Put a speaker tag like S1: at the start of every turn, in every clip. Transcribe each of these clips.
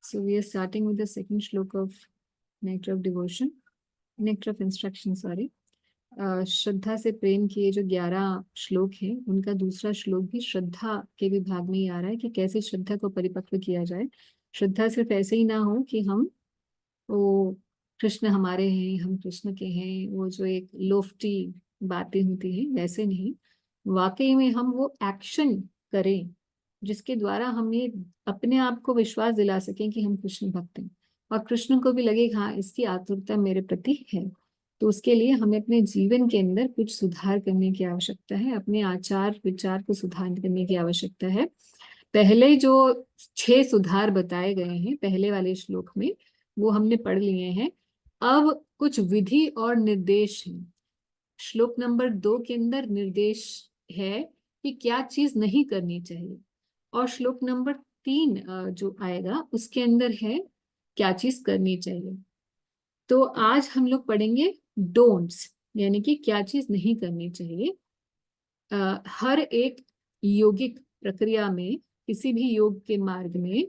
S1: So we are starting with the second shlok of Nectar of Devotion, Nectar of Instruction, sorry. श्रद्धा से प्रेम के जो 11 श्लोक हैं, उनका दूसरा श्लोक भी श्रद्धा के विभाग में ही आ रहा है कि कैसे श्रद्धा को परिपक्व किया जाए। श्रद्धा सिर्फ ऐसे ही ना हो कि हम वो कृष्ण हमारे हैं, हम कृष्ण के हैं, वो जो एक लोफ्टी बातें होती हैं, वैसे नहीं। वाकई में हम वो एक्शन करें जिसके द्वारा हम ये अपने आप को विश्वास दिला सकें कि हम कृष्ण भक्त हैं, और कृष्ण को भी लगे हाँ इसकी आतुरता मेरे प्रति है। तो उसके लिए हमें अपने जीवन के अंदर कुछ सुधार करने की आवश्यकता है, अपने आचार विचार को सुधार करने की आवश्यकता है। पहले जो 6 सुधार बताए गए हैं पहले वाले श्लोक में, वो हमने पढ़ लिए हैं। अब कुछ विधि और निर्देश हैं। श्लोक नंबर 2 के अंदर निर्देश है कि क्या चीज नहीं करनी चाहिए, और श्लोक नंबर 3 जो आएगा उसके अंदर है क्या चीज करनी चाहिए। तो आज हम लोग पढ़ेंगे डोंट्स, यानी कि क्या चीज नहीं करनी चाहिए। हर एक योगिक प्रक्रिया में, किसी भी योग के मार्ग में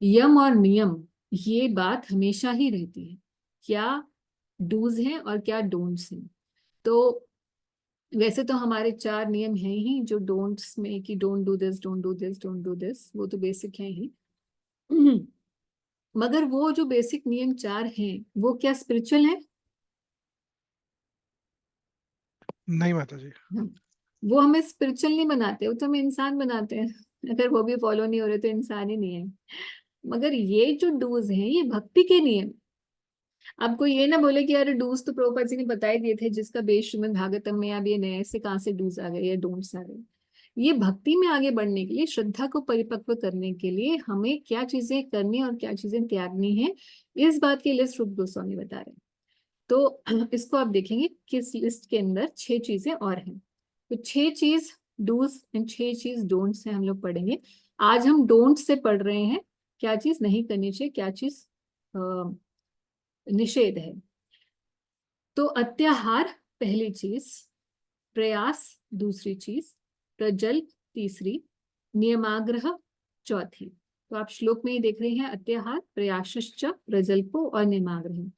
S1: यम और नियम, ये बात हमेशा ही रहती है, क्या डूज हैं और क्या डोंट्स हैं। तो वैसे तो हमारे 4 नियम हैं ही जो डोंट्स में, कि don't do this, don't do this, don't do this, वो तो बेसिक है ही। मगर वो जो बेसिक नियम 4 हैं वो क्या स्पिरिचुअल है?
S2: नहीं माता जी।
S1: वो हमें स्पिरिचुअल नहीं बनाते, वो तो हमें इंसान बनाते हैं। अगर वो भी फॉलो नहीं हो रहे तो इंसान ही नहीं है। मगर ये जो डूज हैं ये भक्ति के नियम। आपको ये ना बोले कि यार डूज तो प्रभुपाद जी ने बता ही दिए थे, जिसका बेस श्रीमद् भागवतम में, अब ये नए से कहाँ से डूज आ गए या डोंट्स आ गए। ये भक्ति में आगे बढ़ने के लिए, श्रद्धा को परिपक्व करने के लिए हमें क्या चीजें करनी और क्या चीजें त्यागनी है, इस बात की लिस्ट रूप गोस्वामी बता रहे हैं। तो इसको आप देखेंगे किस लिस्ट के अंदर 6 चीजें और हैं। तो 6 चीज डूज एंड 6 चीज डोंट्स हैं, हम लोग पढ़ेंगे। आज हम डोंट से पढ़ रहे हैं, क्या चीज नहीं करनी चाहिए, क्या चीज निषेध है। तो अत्याहार पहली चीज, प्रयास दूसरी चीज, प्रजल्प तीसरी, नियमाग्रह चौथी। तो आप श्लोक में ही देख रहे हैं अत्याहार, प्रयासश्च, प्रजल्पो और नियमाग्रह।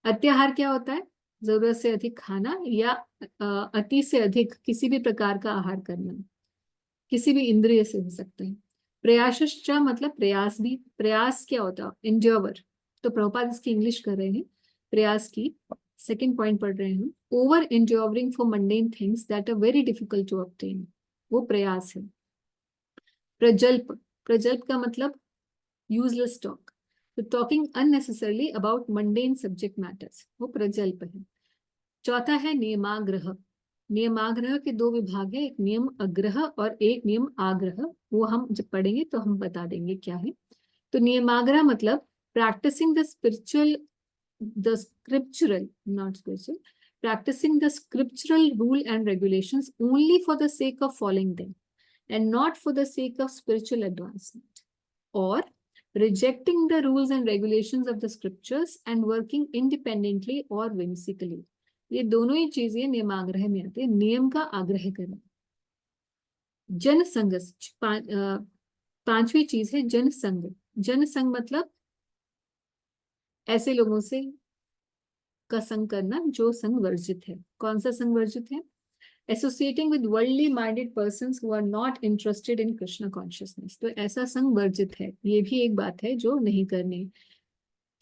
S1: अत्याहार क्या होता है? जरूरत से अधिक खाना या अति से अधिक किसी भी प्रकार का आहार करना, किसी भी इंद्रिय से हो सकता है। प्रयासश्च मतलब प्रयास भी। प्रयास क्या होता है? इंड्योवर। तो प्रभुपाद इसकी इंग्लिश कर रहे हैं प्रयास की। सेकंड पॉइंट पढ़ रहे हैं, over endeavouring for mundane things that are very difficult to obtain, वो प्रयास है। प्रजल्प, प्रजल्प का मतलब यूजलेस टॉक, तो talking unnecessarily about mundane subject matters, वो प्रजल्प है। चौथा है नियमाग्रह। नियमाग्रह के 2 विभाग है, एक नियम अग्रह और एक नियम आग्रह। वो हम जब पढ़ेंगे तो हम बता देंगे क्या है। तो नियमाग्रह मतलब practicing the spiritual, the scriptural, not spiritual, practicing the scriptural rule and regulations only for the sake of following them and not for the sake of spiritual advancement, or rejecting the rules and regulations of the scriptures and working independently or whimsically। ये दोनों ही चीजें नियमाग्रह में आती है। नियम का आग्रह करना। जन संग, पांचवी चीज है जन संग। जन संग मतलब ऐसे लोगों से का संग करना जो संग वर्जित है। कौन सा संग वर्जित है? Associating with worldly minded persons who are not interested in Krishna consciousness, तो ऐसा संग वर्जित है। ये भी एक बात है जो नहीं करनी।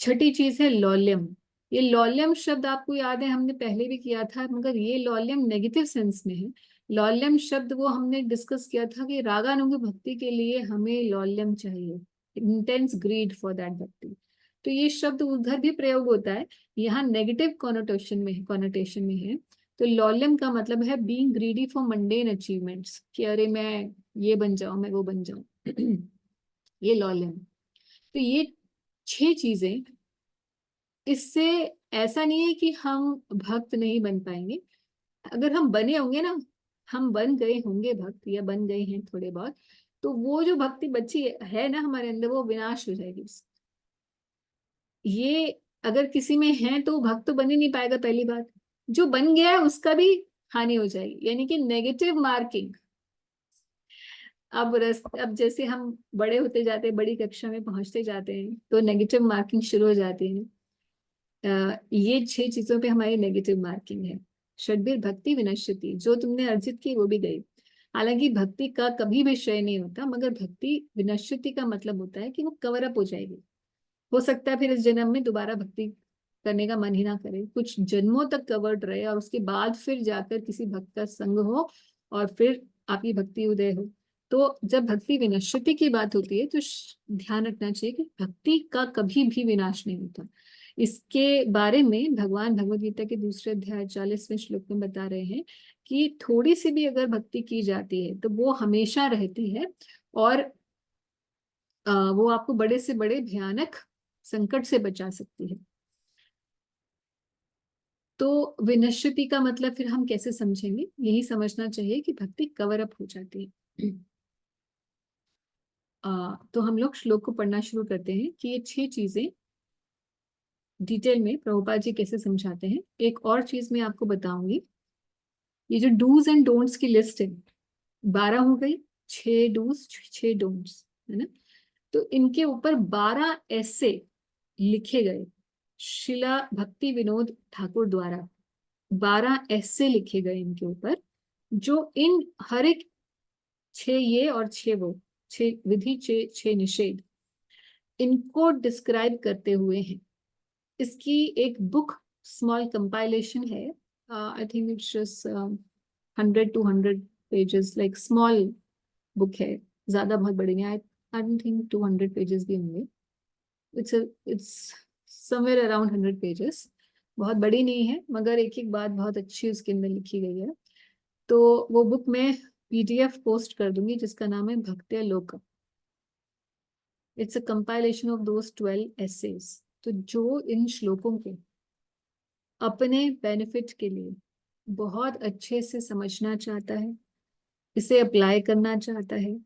S1: छठी चीज है लौल्यम। ये लौल्यम शब्द आपको याद है, हमने पहले भी किया था, मगर ये लौल्यम नेगेटिव सेंस में है। लौल्यम शब्द वो हमने डिस्कस किया था कि रागानुग भक्ति के लिए हमें लौल्यम चाहिए, इंटेंस ग्रीड फॉर दैट भक्ति। तो ये शब्द उधर भी प्रयोग होता है, यहाँ नेगेटिव कॉनोटेशन में है, कॉनोटेशन में है। तो लौल्यम का मतलब है being greedy for mundane achievements, कि अरे मैं ये बन जाऊं, मैं वो बन जाऊं। ये लौल्यम। तो ये 6 चीजें, इससे ऐसा नहीं है कि हम भक्त नहीं बन पाएंगे। अगर हम बने होंगे ना, हम बन गए होंगे भक्त या बन गए हैं थोड़े बहुत, तो वो जो भक्ति बची है ना हमारे अंदर, वो विनाश हो जाएगी। ये अगर किसी में है तो भक्त तो बन ही नहीं पाएगा, पहली बात। जो बन गया है उसका भी हानि हो जाएगी, यानी कि नेगेटिव मार्किंग। अब जैसे हम बड़े होते जाते हैं, बड़ी कक्षा में पहुंचते जाते हैं, तो नेगेटिव मार्किंग शुरू हो जाती है। ये 6 चीजों पे हमारी नेगेटिव मार्किंग है। षड्भिर भक्ति विनश्यति, जो तुमने अर्जित की वो भी गई। हालांकि भक्ति का कभी भी क्षय नहीं होता, मगर भक्ति विनश्यति का मतलब होता है कि वो कवर अप हो जाएगी। हो सकता है फिर इस जन्म में दोबारा भक्ति करने का मन ही ना करे, कुछ जन्मों तक कवर्ड रहे, और उसके बाद फिर जाकर किसी भक्त का संग हो और फिर आपकी भक्ति उदय हो। तो जब भक्ति विनश्यति की बात होती है तो ध्यान रखना चाहिए कि भक्ति का कभी भी विनाश नहीं होता। इसके बारे में भगवान भगवद गीता के दूसरे अध्याय 40वें श्लोक में बता रहे हैं कि थोड़ी सी भी अगर भक्ति की जाती है तो वो हमेशा रहती है, और वो आपको बड़े से बड़े भयानक संकट से बचा सकती है। तो विनश्यति का मतलब फिर हम कैसे समझेंगे? यही समझना चाहिए कि भक्ति कवर अप हो जाती है। तो हम लोग श्लोक को पढ़ना शुरू करते हैं कि ये 6 चीजें डिटेल में प्रभुपाद जी कैसे समझाते हैं। एक और चीज मैं आपको बताऊंगी, ये जो डूज एंड डोंट्स की लिस्ट है, 12 हो गई, 6 डूज 6 डोंट्स, है ना। तो इनके ऊपर 12 ऐसे लिखे गए शिला भक्ति विनोद ठाकुर द्वारा। 12 ऐसे लिखे गए इनके ऊपर, जो इन हर एक 6 ये और 6 वो, 6 विधि 6 निषेध, इनको डिस्क्राइब करते हुए हैं। इसकी एक बुक स्मॉल कंपाइलेशन है, I think it's just 100-200 pages, like small book है, ज्यादा बहुत बड़ी नहीं। आई डोंट थिंक 200 पेजेस भी होंगे। It's somewhere around 100 pages. बहुत बड़ी नहीं है, मगर एक एक बात बहुत अच्छी उसके अंदर लिखी गई है। तो वो बुक मैं पीडीएफ पोस्ट कर दूंगी, जिसका नाम है Bhaktyaloka. It's a compilation of those 12 essays. तो जो इन श्लोकों को अपने बेनिफिट के लिए बहुत अच्छे से समझना चाहता है, इसे अप्लाई करना चाहता है,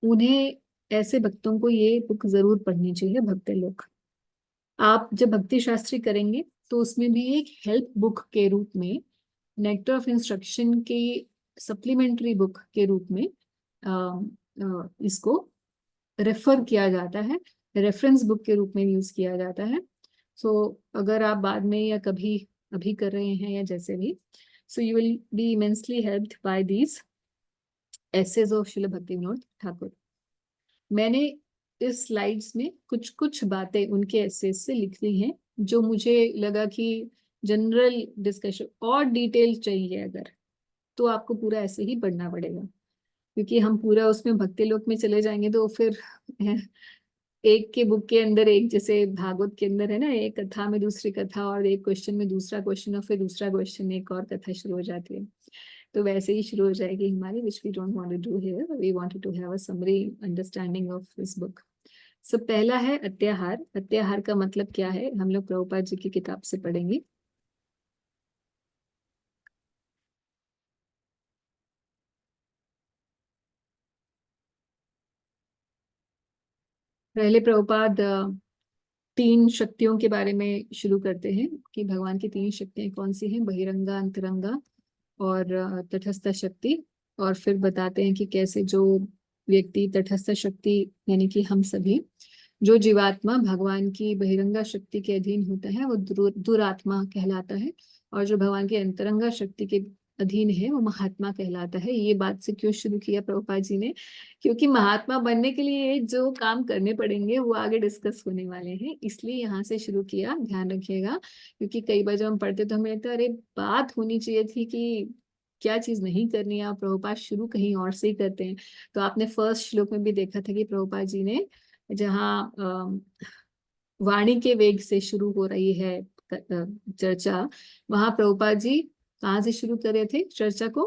S1: उन्हें, ऐसे भक्तों को ये बुक जरूर पढ़नी चाहिए, भक्त्या लोक। आप जब भक्ति शास्त्री करेंगे तो उसमें भी एक हेल्प बुक के रूप में, नेक्टर ऑफ इंस्ट्रक्शन की सप्लीमेंट्री बुक के रूप में इसको रेफर किया जाता है, रेफरेंस बुक के रूप में यूज किया जाता है। सो अगर आप बाद में या कभी अभी कर रहे हैं या जैसे भी, so you will be immensely helped by these essays of Srila Bhakti Vinoda Thakur. मैंने इस स्लाइड्स में कुछ कुछ बातें उनके एसेज से लिख ली हैं, जो मुझे लगा कि जनरल डिस्कशन और डिटेल चाहिए अगर, तो आपको पूरा ऐसे ही पढ़ना पड़ेगा, क्योंकि हम पूरा उसमें भक्ति लोक में चले जाएंगे तो फिर एक के बुक के अंदर एक, जैसे भागवत के अंदर है ना, एक कथा में दूसरी कथा, और एक क्वेश्चन में दूसरा क्वेश्चन, और फिर दूसरा क्वेश्चन एक और कथा शुरू हो जाती है। तो वैसे ही शुरू हो जाएगी हमारी, which we don't want to do here. We wanted to have a summary understanding of this book. So पहला है अत्याहार। अत्याहार का मतलब क्या है, हम लोग प्रभुपाद जी की किताब से पढ़ेंगे। पहले प्रभुपाद 3 शक्तियों के बारे में शुरू करते हैं कि भगवान की 3 शक्तियां कौन सी हैं, बहिरंगा, अंतरंगा और तटस्थ शक्ति। और फिर बताते हैं कि कैसे जो व्यक्ति तटस्थ शक्ति, यानी कि हम सभी, जो जीवात्मा भगवान की बहिरंगा शक्ति के अधीन होता है वो दुरात्मा कहलाता है, और जो भगवान की अंतरंगा शक्ति के अधीन है वो महात्मा कहलाता है। ये बात से क्यों शुरू किया प्रभुपाद जी ने? क्योंकि महात्मा बनने के लिए जो काम करने पड़ेंगे वो आगे डिस्कस होने वाले हैं, इसलिए यहाँ से शुरू किया, ध्यान रखिएगा। क्योंकि कई बार जब हम पढ़ते तो हमें लगता है अरे बात होनी चाहिए थी कि क्या चीज नहीं करनी है, आप प्रभुपाद शुरू कहीं और से ही करते हैं। तो आपने फर्स्ट श्लोक में भी देखा था कि प्रभुपाद जी ने जहाँ वाणी के वेग से शुरू हो रही है चर्चा, वहां प्रभुपाद जी कहाँ से शुरू कर रहे थे चर्चा को?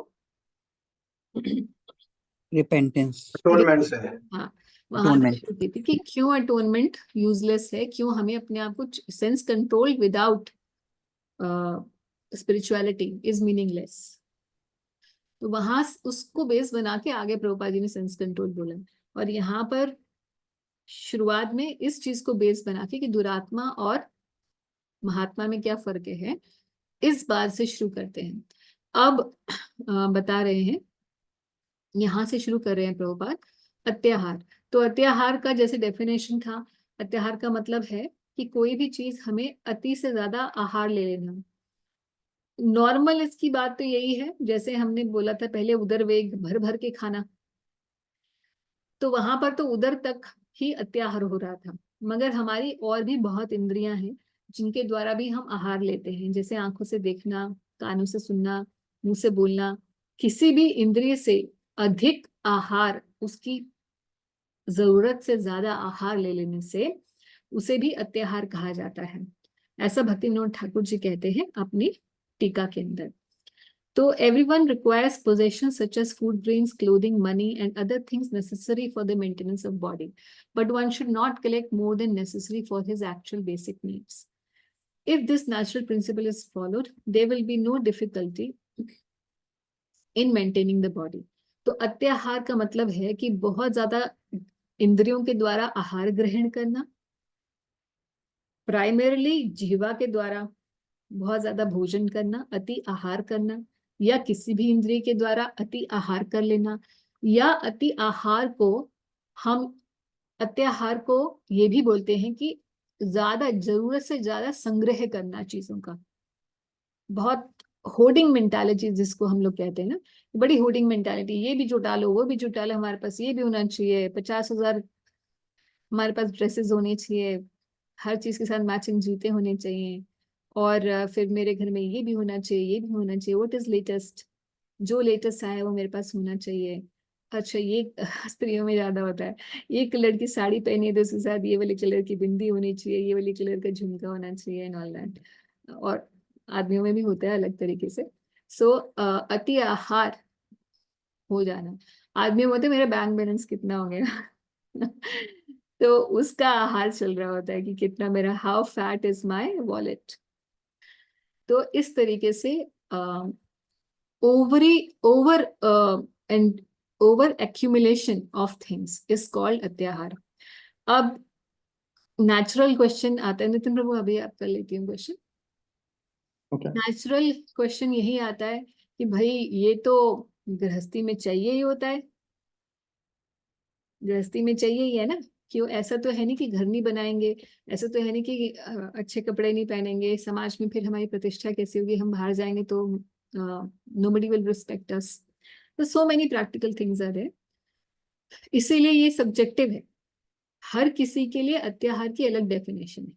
S3: रिपेंटेंस,
S2: अटोनमेंट से है।
S1: हाँ, वहां से
S3: अटोनमेंट।
S1: शुरू की थी कि क्यों अटोनमेंट यूजलेस है, क्यों हमें अपने आप को sense control without spirituality is meaningless. तो वहां उसको बेस बना के आगे प्रभुपाद जी ने सेंस कंट्रोल बोला, और यहाँ पर शुरुआत में इस चीज को बेस बना के कि दुरात्मा और महात्मा में क्या फर्क है, इस बात से शुरू करते हैं। अब बता रहे हैं यहाँ से शुरू कर रहे हैं प्रभुपाद। अत्याहार, तो अत्याहार का जैसे डेफिनेशन था, अत्याहार का मतलब है कि कोई भी चीज हमें अति से ज्यादा आहार ले लेना। नॉर्मल इसकी बात तो यही है, जैसे हमने बोला था पहले, उदर वेग, भर भर के खाना, तो वहां पर तो उदर तक ही अत्याहार हो रहा था। मगर हमारी और भी बहुत इंद्रियां हैं जिनके द्वारा भी हम आहार लेते हैं, जैसे आंखों से देखना, कानों से सुनना, मुंह से बोलना। किसी भी इंद्रिय से अधिक आहार, उसकी जरूरत से ज्यादा आहार ले लेने से उसे भी अत्याहार कहा जाता है। ऐसा भक्ति विनोद ठाकुर जी कहते हैं अपनी टीका के अंदर। तो everyone requires possessions such as food, grains, clothing, money, and other things necessary for the maintenance of body. But one should not collect more than necessary for his actual basic needs. If this natural principle is followed, there will be no difficulty in maintaining the body. तो अत्याहार का मतलब है कि बहुत ज्यादा इंद्रियों के द्वारा आहार ग्रहण करना, प्राइमरली जीवा के द्वारा बहुत ज्यादा भोजन करना, अति आहार करना, या किसी भी इंद्रिय के द्वारा अति आहार कर लेना, या अति आहार को हम, अत्याहार को ये भी बोलते हैं कि ज्यादा जरूरत से ज्यादा संग्रह करना चीजों का। बहुत होर्डिंग मेंटालिटी जिसको हम लोग कहते हैं ना, बड़ी होर्डिंग मेंटालिटी, ये भी जुटा लो, वो भी जुटा लो, हमारे पास ये भी होना चाहिए, 50,000 हमारे पास ड्रेसेस होने चाहिए, हर चीज के साथ मैचिंग जूते होने चाहिए, और फिर मेरे घर में ये भी होना चाहिए, ये भी होना चाहिए, व्हाट इज लेटेस्ट, जो लेटेस्ट आया वो मेरे पास होना चाहिए। अच्छा ये स्त्रियों में ज्यादा होता है, ये कलर की साड़ी पहनी है तो उसके साथ ये वाले कलर की बिंदी होनी चाहिए, ये वाले कलर का झुमका होना चाहिए एंड ऑल दैट। और आदमियों में भी होता है अलग तरीके से। सो अति आहार हो जाना, आदमी बोलते मेरा बैंक बैलेंस कितना हो गया तो उसका आहार चल रहा होता है कि कितना मेरा, how fat is my wallet. तो इस तरीके से over over and over accumulation of things is called अत्याहार। अब नेचुरल क्वेश्चन आता है, नितिन प्रभु अभी आप कर लेती हूँ क्वेश्चन।
S3: ओके
S1: नेचुरल क्वेश्चन यही आता है कि भाई ये तो गृहस्थी में चाहिए ही होता है, गृहस्थी में चाहिए ही है ना, क्यों, ऐसा तो है नहीं कि घर नहीं बनाएंगे, ऐसा तो है नहीं कि अच्छे कपड़े नहीं पहनेंगे, समाज में फिर हमारी प्रतिष्ठा कैसी होगी, हम बाहर जाएंगे तो नोबडी विल रिस्पेक्ट अस। तो so many practical things are there, इसीलिए ये सब्जेक्टिव है, हर किसी के लिए अत्याहार की अलग डेफिनेशन है।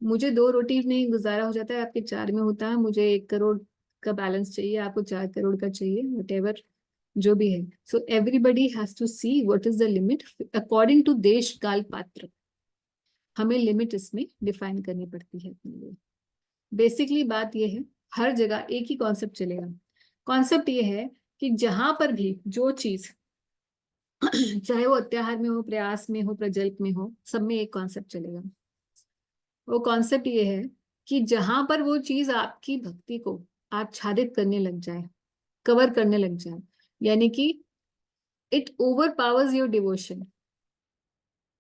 S1: मुझे 2 रोटी नहीं गुजारा हो जाता है, आपके 4 में होता है, मुझे 1 करोड़ का बैलेंस चाहिए, आपको 4 करोड़ का चाहिए, वट जो भी है। So everybody has to see what is the limit according to देश काल पात्र, हमें लिमिट इसमें डिफाइन करनी पड़ती है अपने लिए। बेसिकली बात यह है, हर जगह एक ही कॉन्सेप्ट चलेगा। कॉन्सेप्ट ये है कि जहां पर भी जो चीज चाहे वो अत्याहार में हो, प्रयास में हो, प्रजल्प में हो, सब में एक कॉन्सेप्ट चलेगा। वो कॉन्सेप्ट ये है कि जहां पर वो चीज आपकी भक्ति को आच्छादित करने लग जाए, कवर करने लग जाए, यानी कि it over powers your devotion,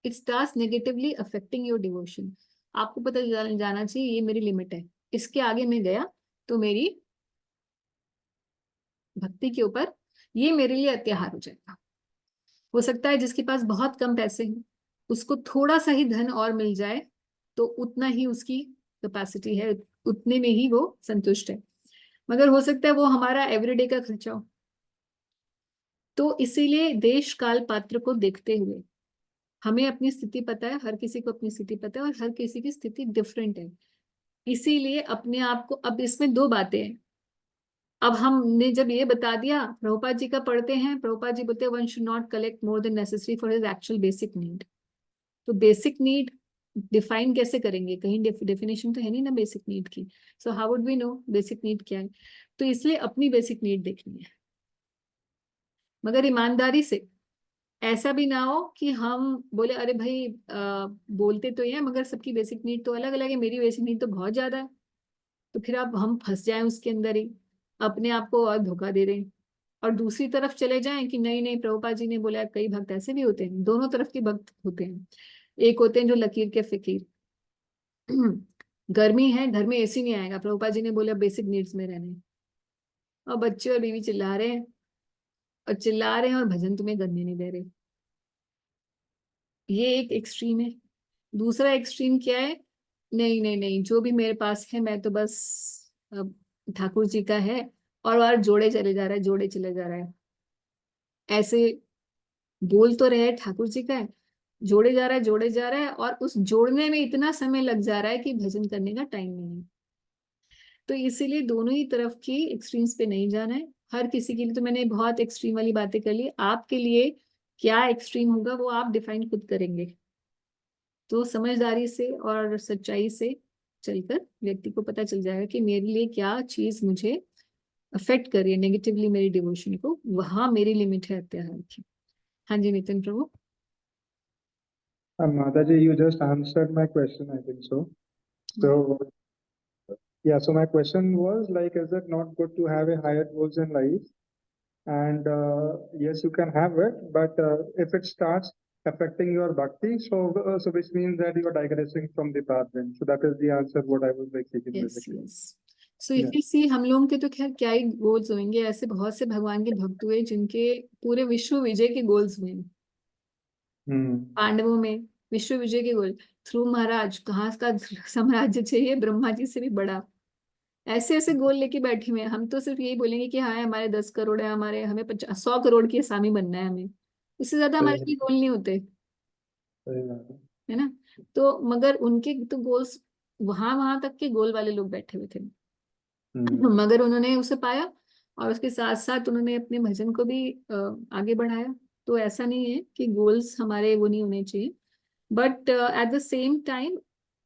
S1: it starts negatively affecting your devotion. आपको पता जाना चाहिए ये मेरी लिमिट है, इसके आगे मैं गया तो मेरी भक्ति के ऊपर ये मेरे लिए अत्याहार हो जाएगा। हो सकता है जिसके पास बहुत कम पैसे हैं उसको थोड़ा सा ही धन और मिल जाए तो उतना ही उसकी कैपेसिटी है, उतने में ही वो संतुष्ट है, मगर हो सकता है वो हमारा एवरीडे का खर्चा हो। तो इसीलिए देश काल पात्र को देखते हुए हमें अपनी स्थिति पता है, हर किसी को अपनी स्थिति पता है और हर किसी की स्थिति डिफरेंट है। इसीलिए अपने आप को, अब इसमें 2 बातें हैं। अब हमने जब ये बता दिया, प्रभुपाद जी का पढ़ते हैं, प्रभुपाद जी बोलते हैं one should not collect more than necessary for his actual basic need. तो बेसिक नीड डिफाइन कैसे करेंगे, कहीं डेफिनेशन तो है नहीं ना बेसिक नीड की। So how would we know basic need क्या है। तो इसलिए अपनी बेसिक नीड देखनी है, मगर ईमानदारी से, ऐसा भी ना हो कि हम बोले अरे भाई बोलते तो ये मगर सबकी बेसिक नीड तो अलग अलग है, मेरी बेसिक नीड तो बहुत ज्यादा है। तो फिर अब हम फंस जाएं उसके अंदर ही, अपने आप को और धोखा दे दें। और दूसरी तरफ चले जाएं कि नहीं नहीं, प्रभुपाद जी ने बोला, कई भक्त ऐसे भी होते हैं, दोनों तरफ के भक्त होते हैं। एक होते हैं जो लकीर के फकीर, गर्मी है घर में एसी नहीं आएगा, प्रभुपाद जी ने बोला बेसिक नीड्स में रहने, और बच्चे और बीवी चिल्ला रहे हैं और चिल्ला रहे हैं और भजन तुम्हें करने नहीं दे रहे। ये एक एक्सट्रीम है। दूसरा एक्सट्रीम क्या है? नहीं नहीं नहीं, जो भी मेरे पास है मैं तो बस अब ठाकुर जी का है, और जोड़े चले जा रहा है, जोड़े चले जा रहा है। ऐसे बोल तो रहे ठाकुर जी का है, जोड़े जा रहा है, जोड़े जा रहा है, और उस जोड़ने में इतना समय लग जा रहा है कि भजन करने का टाइम नहीं है। तो इसीलिए दोनों ही तरफ की एक्सट्रीम्स पे नहीं जाना है। हर किसी के लिए तो मैंने बहुत एक्सट्रीम वाली बातें कर ली, आपके लिए क्या एक्सट्रीम होगा वो आप डिफाइन खुद करेंगे। तो समझदारी से और सच्चाई से चलकर व्यक्ति को पता चल जाएगा कि मेरे लिए क्या चीज मुझे अफेक्ट कर रही है नेगेटिवली मेरी डिवोशन को, वहां मेरी लिमिट है अत्याहार की। हाँ जी नितिन प्रभु।
S3: Mataji, you just answered my question, I think so. So, yeah, so my question was like, is it not good to have a higher goals in life? And yes, you can have it, but if it starts affecting your bhakti, so which means that you are digressing from the path then. So that is the answer what I was like seeking
S1: yes
S3: basically.
S1: Yes. So if you see, हम लोगों के तो खैर क्या ही goals होंगे, ऐसे बहुत से भगवान के भक्त हुए जिनके पूरे विश्व विजय के गोल्स हुए।
S3: Hmm.
S1: पांडवों में विश्व विजय के गोल, ध्रुव महाराज कहाँ का साम्राज्य चाहिए, ब्रह्मा जी से भी बड़ा। ऐसे ऐसे गोल लेके बैठे हुए हैं। हम तो सिर्फ यही बोलेंगे कि हाँ हमारे 10 करोड़ है, हमारे हमें 100 करोड़ की असामी बनना है हमें, इससे ज्यादा हमारे लिए गोल नहीं होते,
S3: सही बात है।
S1: है ना। तो मगर उनके तो गोल्स, वहां वहां तक के गोल वाले लोग बैठे हुए थे, मगर उन्होंने उसे पाया, और उसके साथ साथ उन्होंने अपने भजन को भी आगे बढ़ाया। तो ऐसा नहीं है कि गोल्स हमारे वो नहीं होने चाहिए, but at the same time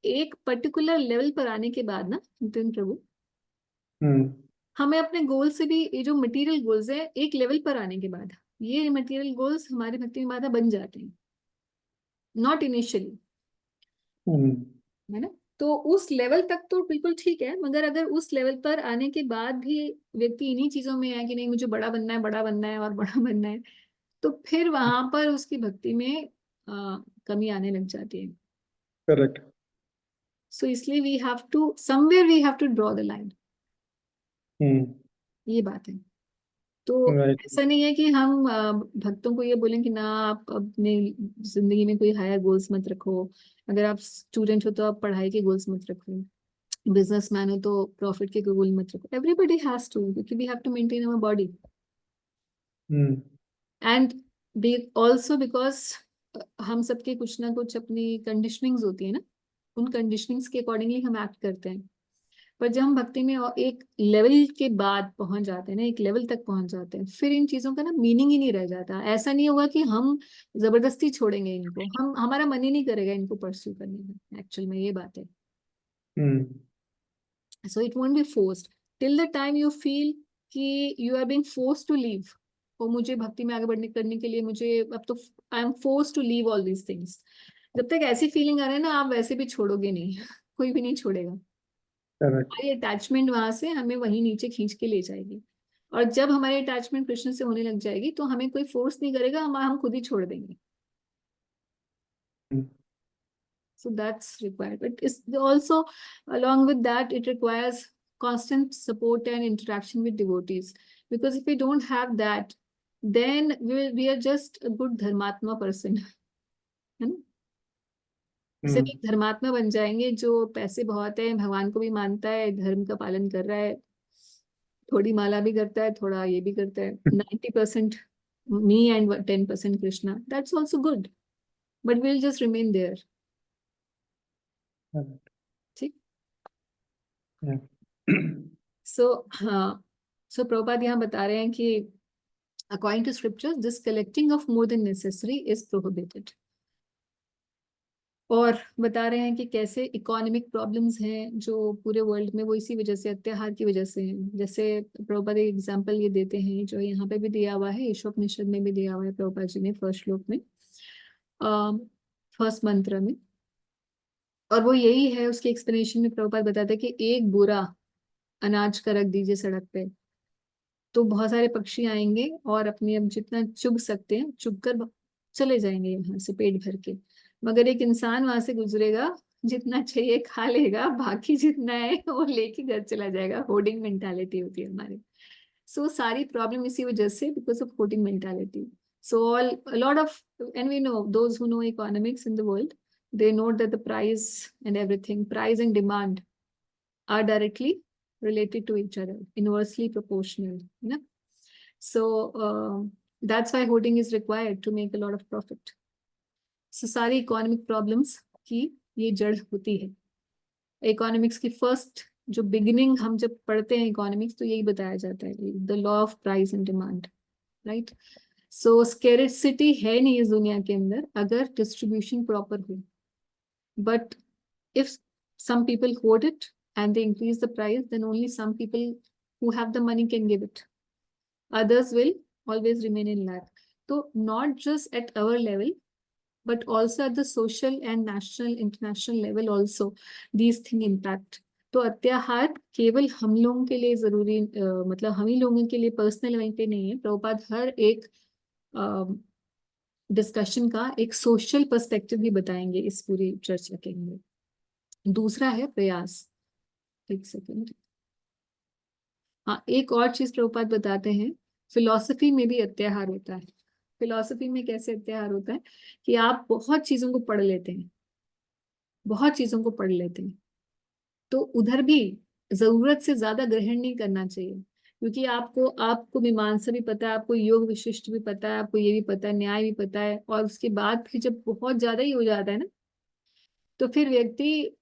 S1: एक पर्टिकुलर लेवल पर आने के बाद ना नितिन प्रभु,
S3: हम्म।
S1: हमें अपने गोल से भी, ये जो मटेरियल गोल्स है, एक लेवल पर आने के बाद ये मटेरियल गोल्स हमारे भक्ति में बाधा बन जाते हैं, नॉट इनिशियली,
S3: हम्म।
S1: है ना। तो उस लेवल तक तो बिल्कुल ठीक है, मगर अगर उस लेवल पर आने के बाद भी व्यक्ति इन्हीं चीजों में है कि नहीं मुझे बड़ा बनना है, बड़ा बनना है और बड़ा बनना है, तो फिर वहां पर उसकी भक्ति में कमी आने लग जाती है।
S3: करेक्ट।
S1: सो इसलिए we have to somewhere we have to draw the line,
S3: hmm.
S1: ये बात है। तो
S3: राइट।
S1: ऐसा नहीं है कि हम भक्तों को ये बोलें कि ना आप अपने जिंदगी में कोई हायर गोल्स मत रखो, अगर आप स्टूडेंट हो तो आप पढ़ाई के गोल्स मत रखो, बिजनेसमैन हो तो प्रॉफिट के गोल मत रखो। एवरीबडी हैज टू, क्योंकि we have to maintain our body,
S3: hmm.
S1: And be also because हम सबके कुछ ना कुछ अपनी कंडीशनिंग्स होती है ना, उन कंडीशनिंग्स के अकॉर्डिंगली हम एक्ट करते हैं। पर जब हम भक्ति में एक लेवल के बाद पहुंच जाते हैं ना, एक लेवल तक पहुंच जाते हैं, फिर इन चीजों का ना मीनिंग ही नहीं रह जाता। ऐसा नहीं होगा कि हम जबरदस्ती छोड़ेंगे इनको, हम हमारा मन ही नहीं करेगा इनको परस्यू करने में, एक्चुअल में ये बात है।
S3: Hmm.
S1: So it won't be forced till the time you feel कि you are being forced to leave, और मुझे भक्ति में आगे बढ़ने करने के लिए मुझे अब तो I am forced to leave all these things. जब तक ऐसी फीलिंग आ रहा है ना, आप वैसे भी छोड़ोगे नहीं कोई भी नहीं छोड़ेगा।
S3: करेक्ट।
S1: हमारी अटैचमेंट वहां से हमें वहीं नीचे खींच के ले जाएगी, और जब हमारी अटैचमेंट कृष्ण से होने लग जाएगी तो हमें कोई फोर्स नहीं करेगा, हम खुद ही छोड़ देंगे। So that's required, but it's also along with that it requires constant support and interaction with devotees, because if we don't have that, then we are just a good dharmatma person, है ना। सिर्फ एक धर्मात्मा बन जाएंगे जो पैसे बहुत है, भगवान को भी मानता है, धर्म का पालन कर रहा है, थोड़ी माला भी करता है, थोड़ा ये भी करता है, 90% me and 10% Krishna, that's also good, but we'll just remain there। ठीक। सो हाँ, सो प्रभुपाद यहाँ बता रहे हैं कि according to scriptures this collecting of more than necessary is prohibited, और बता रहे हैं कि कैसे इकोनॉमिक प्रॉब्लम्स हैं जो पूरे वर्ल्ड में, वो इसी वजह से, अत्याहार की वजह से हैं। जैसे प्रभुपाद एक एग्जांपल ये देते हैं जो यहाँ पे भी दिया हुआ है, ईशोपनिषद में भी दिया हुआ है प्रभुपाद जी ने फर्स्ट श्लोक में, फर्स्ट मंत्र में, और वो यही है। उसके एक्सप्लेनेशन में प्रभुपाद बताते हैं कि एक बोरा अनाज का रख दीजिए सड़क पे, तो बहुत सारे पक्षी आएंगे और अपने अब जितना चुग सकते हैं चुग कर चले जाएंगे यहाँ से पेट भर के, मगर एक इंसान वहां से गुजरेगा, जितना चाहिए खा लेगा, बाकी जितना है वो लेके घर चला जाएगा। होर्डिंग मेंटालिटी होती है हमारी। सो सारी प्रॉब्लम इसी वजह से, because of hoarding mentality. So a lot of, and we know, those who know economics in the world, they know that the price and everything, price and demand are directly related to each other, inversely proportional. You know? So that's why hoarding is required to make a lot of profit. So सारी economic problems की ये जड़ होती है. Economics की first जो beginning हम जब पढ़ते हैं इकोनॉमिक्स, तो यही बताया जाता है, the law of price and demand, right. So scarcity है नहीं इस दुनिया के अंदर अगर डिस्ट्रीब्यूशन प्रॉपर हो. But if some people hoard it and they increase the price, then only some people who have the money can give it. Others will always remain in lack. So not just at our level, but also at the social and national, international level also, these things impact. तो अत्याहार केवल हम लोगों के लिए जरूरी, मतलब हम ही लोगों के लिए पर्सनल लेवल पे नहीं है. प्रभुपाद हर एक डिस्कशन का एक सोशल पर्सपेक्टिव भी बताएंगे इस पूरी चर्चा के अंदर. दूसरा है प्रयास. एक सेकंड. हाँ, एक और चीज प्रभुपाद बताते हैं, फिलॉसफी में भी अत्याहार होता है. फिलॉसफी में कैसे अत्याहार होता है कि आप बहुत चीजों को पढ़ लेते हैं, बहुत चीजों को पढ़ लेते हैं, तो उधर भी जरूरत से ज्यादा ग्रहण नहीं करना चाहिए. क्योंकि आपको मीमांसा भी पता है, आपको योग विशिष्ट भी पता है, आपको ये भी पता है, न्याय भी पता है, और उसके बाद फिर जब बहुत ज्यादा ही हो जाता है ना, तो फिर व्यक्ति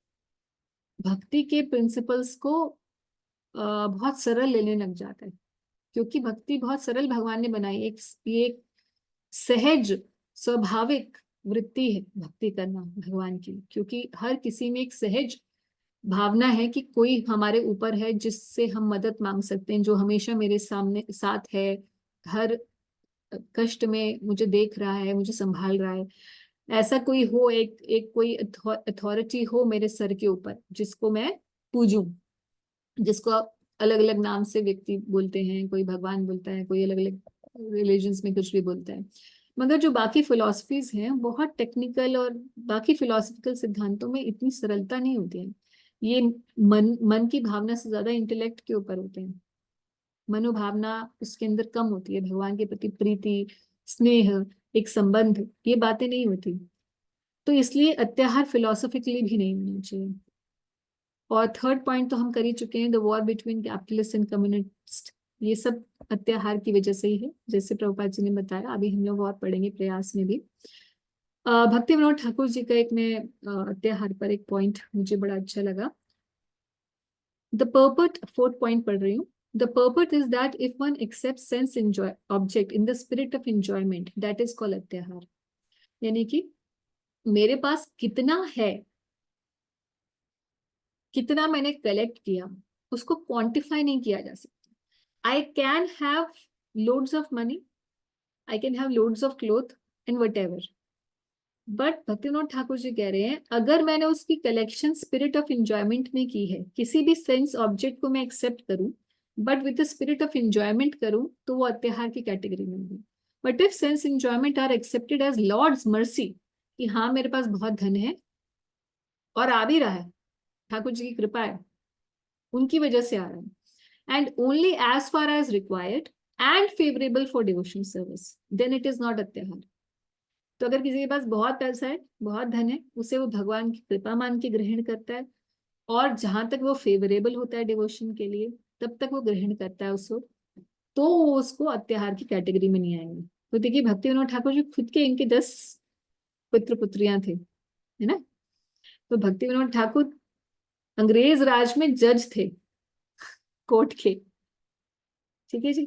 S1: भक्ति के प्रिंसिपल्स को बहुत सरल लेने लग जाता है. क्योंकि भक्ति बहुत सरल भगवान ने बनाई. एक सहज स्वाभाविक वृत्ति है भक्ति करना भगवान की. क्योंकि हर किसी में एक सहज भावना है कि कोई हमारे ऊपर है जिससे हम मदद मांग सकते हैं, जो हमेशा मेरे सामने साथ है, हर कष्ट में मुझे देख रहा है, मुझे संभाल रहा है. ऐसा कोई हो, एक कोई अथॉरिटी हो मेरे सर के ऊपर जिसको मैं पूजूं, जिसको अलग अलग नाम से व्यक्ति बोलते हैं. कोई भगवान बोलता है, कोई अलग अलग रिलीजन्स में कुछ भी बोलता है. मगर जो बाकी फिलॉसफीज हैं बहुत टेक्निकल, और बाकी फिलॉसफिकल सिद्धांतों में इतनी सरलता नहीं होती है. ये मन की भावना से ज्यादा इंटेलेक्ट के ऊपर होते हैं. मनोभावना उसके अंदर कम होती है. भगवान के प्रति प्रीति, स्नेह, एक संबंध, ये बातें नहीं होती. तो इसलिए अत्याहार फिलोसॉफिकली भी नहीं होना चाहिए. और थर्ड पॉइंट तो हम कर ही चुके हैं, the war between capitalist and communist. ये सब अत्याहार की वजह से ही है, जैसे प्रभुपाद जी ने बताया. अभी हम लोग और पढ़ेंगे प्रयास में भी. भक्ति विनोद ठाकुर जी का एक मैं अत्याहार पर एक पॉइंट मुझे बड़ा अच्छा लगा. द पर्पट, फोर्थ पॉइंट पढ़ रही हूँ. The purport is that if one accepts sense object in the spirit of enjoyment, that is called अत्याहार. यानी कि मेरे पास कितना है, कितना मैंने कलेक्ट किया, उसको क्वांटिफाई नहीं किया जा सकता. I can have loads of money, I can have loads of clothes and whatever. But Bhaktivinoda Thakur ji कह रहे हैं, अगर मैंने उसकी कलेक्शन स्पिरिट ऑफ एंजॉयमेंट में की है, किसी भी सेंस ऑब्जेक्ट को मैं एक्सेप्ट करूं but with the spirit of enjoyment करूं, तो वो अत्याहार की कैटेगरी में होगी. But if sense enjoyment are accepted as Lord's mercy, कि हाँ मेरे पास बहुत धन है और आ भी रहा है, ठाकुर जी की कृपा है, उनकी वजह से आ रहा है, and only as far as required and favourable for devotion service, then it is not अत्याहार. तो अगर किसी के पास बहुत पैसा है, बहुत धन है, उसे वो भगवान की कृपा मान के ग्रहण करता है, और जहां तक वो फेवरेबल होता है डिवोशन के लिए, तब तक वो ग्रहण करता है उसको, तो वो उसको अत्याहार की कैटेगरी में नहीं आएंगे. तो देखिए भक्ति विनोद ठाकुर जी खुद के इनके 10 पुत्र पुत्रियां थे, है ना. तो भक्ति विनोद ठाकुर अंग्रेज राज में जज थे, कोर्ट के. ठीक है जी.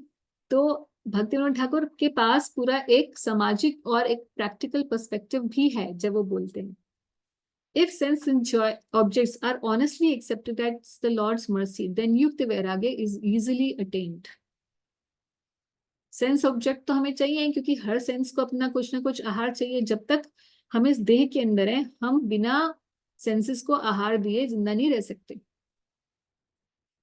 S1: तो भक्ति विनोद ठाकुर के पास पूरा एक सामाजिक और एक प्रैक्टिकल पर्सपेक्टिव भी है जब वो बोलते हैं. If sense enjoy objects are honestly accepted as the Lord's mercy, then yukta vairagya is easily attained. Sense object तो हमें चाहिए, क्योंकि हर सेंस को अपना कुछ ना कुछ आहार चाहिए. जब तक हम इस देह के अंदर हैं, हम बिना सेंसेस को आहार दिए जिंदा नहीं रह सकते.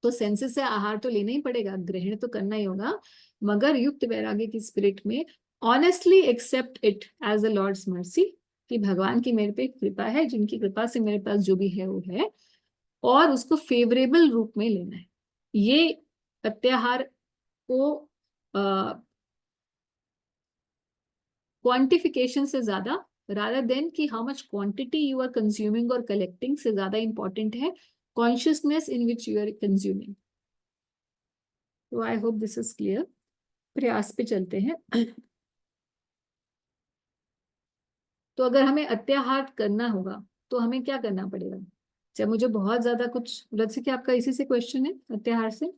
S1: तो सेंसेस से आहार तो लेना ही पड़ेगा, ग्रहण तो करना ही होगा, मगर युक्त वैराग्य की स्पिरिट में honestly accept it as the Lord's mercy, कि भगवान की मेरे पे कृपा है, जिनकी कृपा से मेरे पास जो भी है वो है, और उसको फेवरेबल रूप में लेना है. ये अत्याहार को क्वांटिफिकेशन से ज्यादा, rather देन कि how much quantity you are consuming और कलेक्टिंग से ज्यादा इंपॉर्टेंट है consciousness in which you are consuming. तो I hope this is clear. प्रयास पे चलते हैं। तो अगर हमें अत्याहार करना होगा तो हमें क्या करना पड़ेगा? जब मुझे बहुत ज्यादा कुछ, रथ से, आपका इसी से क्वेश्चन है अत्याहार से?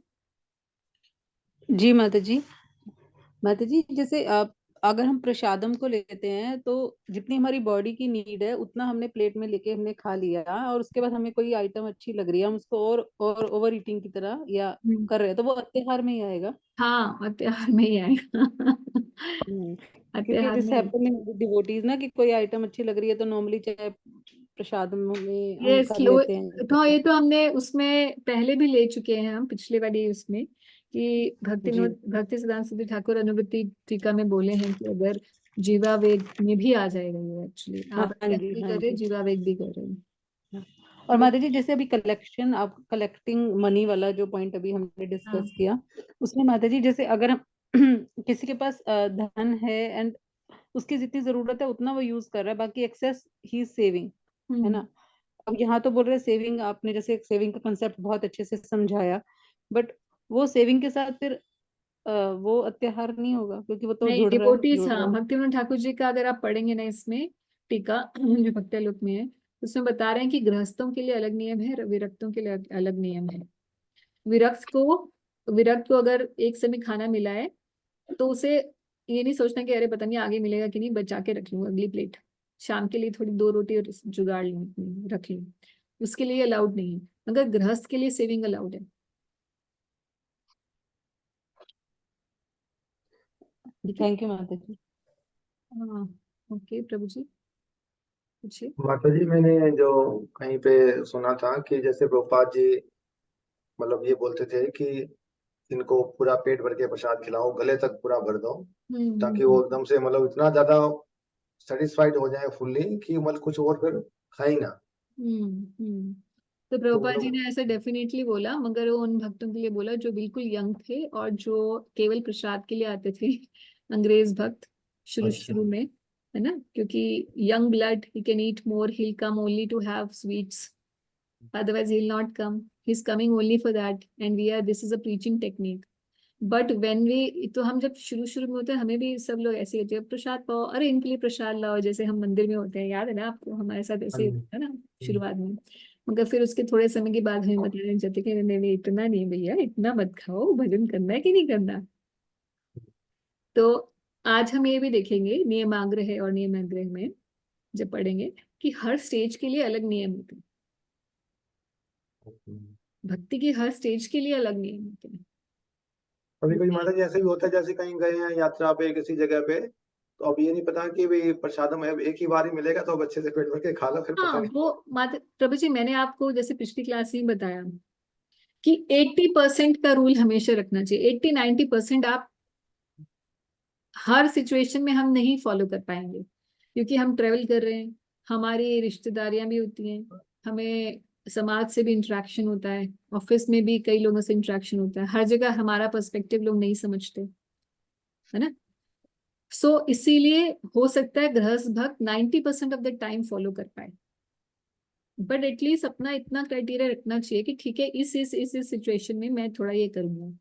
S4: जी माता जी। माता जी जैसे अगर हम प्रसादम को लेते हैं तो जितनी हमारी बॉडी की नीड है उतना हमने प्लेट में लेके हमने खा लिया, और उसके बाद हमें कोई आइटम अच्छी लग रही है हम उसको और ओवर ईटिंग की तरह या कर रहे हैं, तो वो अत्याहार में ही आएगा।
S1: हाँ, अत्याहार में ही आएगा।
S4: क्योंकि
S1: अत्याहार
S4: जैसे
S1: में।
S4: हैपनिंग डिवोटीज ना कि कोई आइटम अच्छी लग रही है तो नॉर्मली चाहे प्रसाद में हम
S1: ये
S4: कर
S1: स्लो,
S4: लेते हैं।
S1: तो ये तो हमने उसमें पहले भी ले चुके हैं हम, पिछले वाली उसमें, कि
S4: जी
S1: भक्ति सिद्धांत सिद्धि ठाकुर अनुभूति टीका में बोले हैं कि अगर जीवा वेग में भी आ जाएगा ये, एक्चुअली आप
S4: हाँ
S1: अत्याहार
S4: जी
S1: भी
S4: हाँ
S1: कर रहे हैं,
S4: जी।
S1: जीवा वेग भी कर रहे हैं।
S4: और
S1: वो-
S4: माता जी जैसे अभी कलेक्शन, आप कलेक्टिंग मनी वाला जो पॉइंट अभी हमने
S1: हाँ।
S4: डिस्कस किया, उसमें माता जी जैसे अगर हम किसी के पास धन है एंड उसकी जितनी जरूरत है उतना वो यूज कर रहा है, बाकी एक्सेस ही इज सेविंग, है
S1: हम्म
S4: ना। अब यहाँ तो बोल रहे सेविंग, आपने जैसे सेविंग का कंसेप्ट बहुत अच्छे से समझाया, बट वो सेविंग के साथ फिर वो अत्याहार नहीं होगा क्योंकि वो तो
S1: नहीं,
S4: जुड़ रहा है
S1: डिवोटीज,
S4: जुड़
S1: हाँ,
S4: रहा है।
S1: भक्तिविनोद ठाकुर जी का अगर आप पढ़ेंगे ना इसमें टीका जो भक्तिलोक में है, उसमें बता रहे हैं कि गृहस्थों के लिए अलग नियम है, विरक्तों के लिए अलग नियम है। विरक्त को विरक्त को अगर एक समय खाना मिला है तो उसे ये नहीं सोचना कि अरे पता नहीं आगे मिलेगा कि नहीं, बचा के रख लूँ अगली प्लेट, शाम के लिए थोड़ी 2 रोटी और जुगाड़ लूँ अपनी, रख लूँ, उसके लिए अलाउड नहीं है। मगर गृहस्थ के लिए सेविंग अलाउड है। ठीक है।
S4: थैंक यू माता जी।
S1: हाँ, ओके प्रभु जी, पूछिए।
S5: माता जी, मैंने जो कहीं पे सुना था कि जैसे प्रभुपाद जी मतलब ये बोलते थे कि इनको पूरा पेट भर के प्रसाद खिलाओ, गले तक पूरा भर दो, ताकि वो एकदम से मतलब इतना ज्यादा सेटिस्फाइड हो जाए फुल्ली कि मतलब कुछ और फिर खाए ना।
S1: हम्म। तो
S5: तो
S1: प्रभुपाद जी
S5: मतलब
S1: ने ऐसा डेफिनेटली बोला, मगर वो उन भक्तों के लिए बोला जो बिल्कुल यंग थे और जो केवल प्रसाद के लिए आते थे, अंग्रेज भक्त, शुरू
S5: अच्छा।
S1: शुरू में, है ना, क्योंकि young blood, he can eat more, he come only to have sweets, otherwise he'll not come, he's coming only for that, and we are, this is a preaching technique. But when we, तो हम जब शुरू शुरू में होते हैं हमें भी सब लोग ऐसे ही होते हैं, प्रसाद पाओ, अरे इनके लिए प्रसाद लाओ, जैसे हम मंदिर में होते हैं, याद है ना आपको, हमारे साथ
S5: हाँ
S1: ऐसे ही
S5: जी।
S1: होता है ना शुरुआत में। मगर फिर उसके थोड़े समय के बाद हमें बताने लग जाते कि नहीं नहीं, इतना नहीं भैया, इतना मत खाओ, भजन करना है कि नहीं करना। तो आज हम ये भी देखेंगे नियमाग्रह और नियमाग्रह में जब पढ़ेंगे कि हर स्टेज के लिए अलग नियम होते हैं, भक्ति की हर स्टेज के लिए अलग नियम होते हैं।
S5: कभी कभी माता जी ऐसे भी होता है, जैसे कहीं गए हैं यात्रा पे किसी जगह पे, तो अब ये नहीं पता कि भाई प्रसादम है एक ही बार ही मिलेगा, तो अब अच्छे से पेट भर के खा लो, फिर
S1: हाँ,
S5: पता नहीं।
S1: वो माता प्रभु जी, मैंने आपको जैसे पिछली क्लास में बताया कि 80% का रूल हमेशा रखना चाहिए। 80-90% आप हर सिचुएशन में हम नहीं फॉलो कर पाएंगे, क्योंकि हम ट्रेवल कर रहे हैं, हमारी रिश्तेदारियां भी होती हैं, हमें समाज से भी इंटरेक्शन होता है, ऑफिस में भी कई लोगों से इंटरेक्शन होता है, हर जगह हमारा पर्सपेक्टिव लोग नहीं समझते, है ना। सो इसीलिए हो सकता है गृहस्थ भक्त 90% ऑफ द टाइम फॉलो कर पाए, बट एटलीस्ट अपना इतना क्राइटेरिया रखना चाहिए कि ठीक है, इस सिचुएशन में मैं थोड़ा ये करूंगा,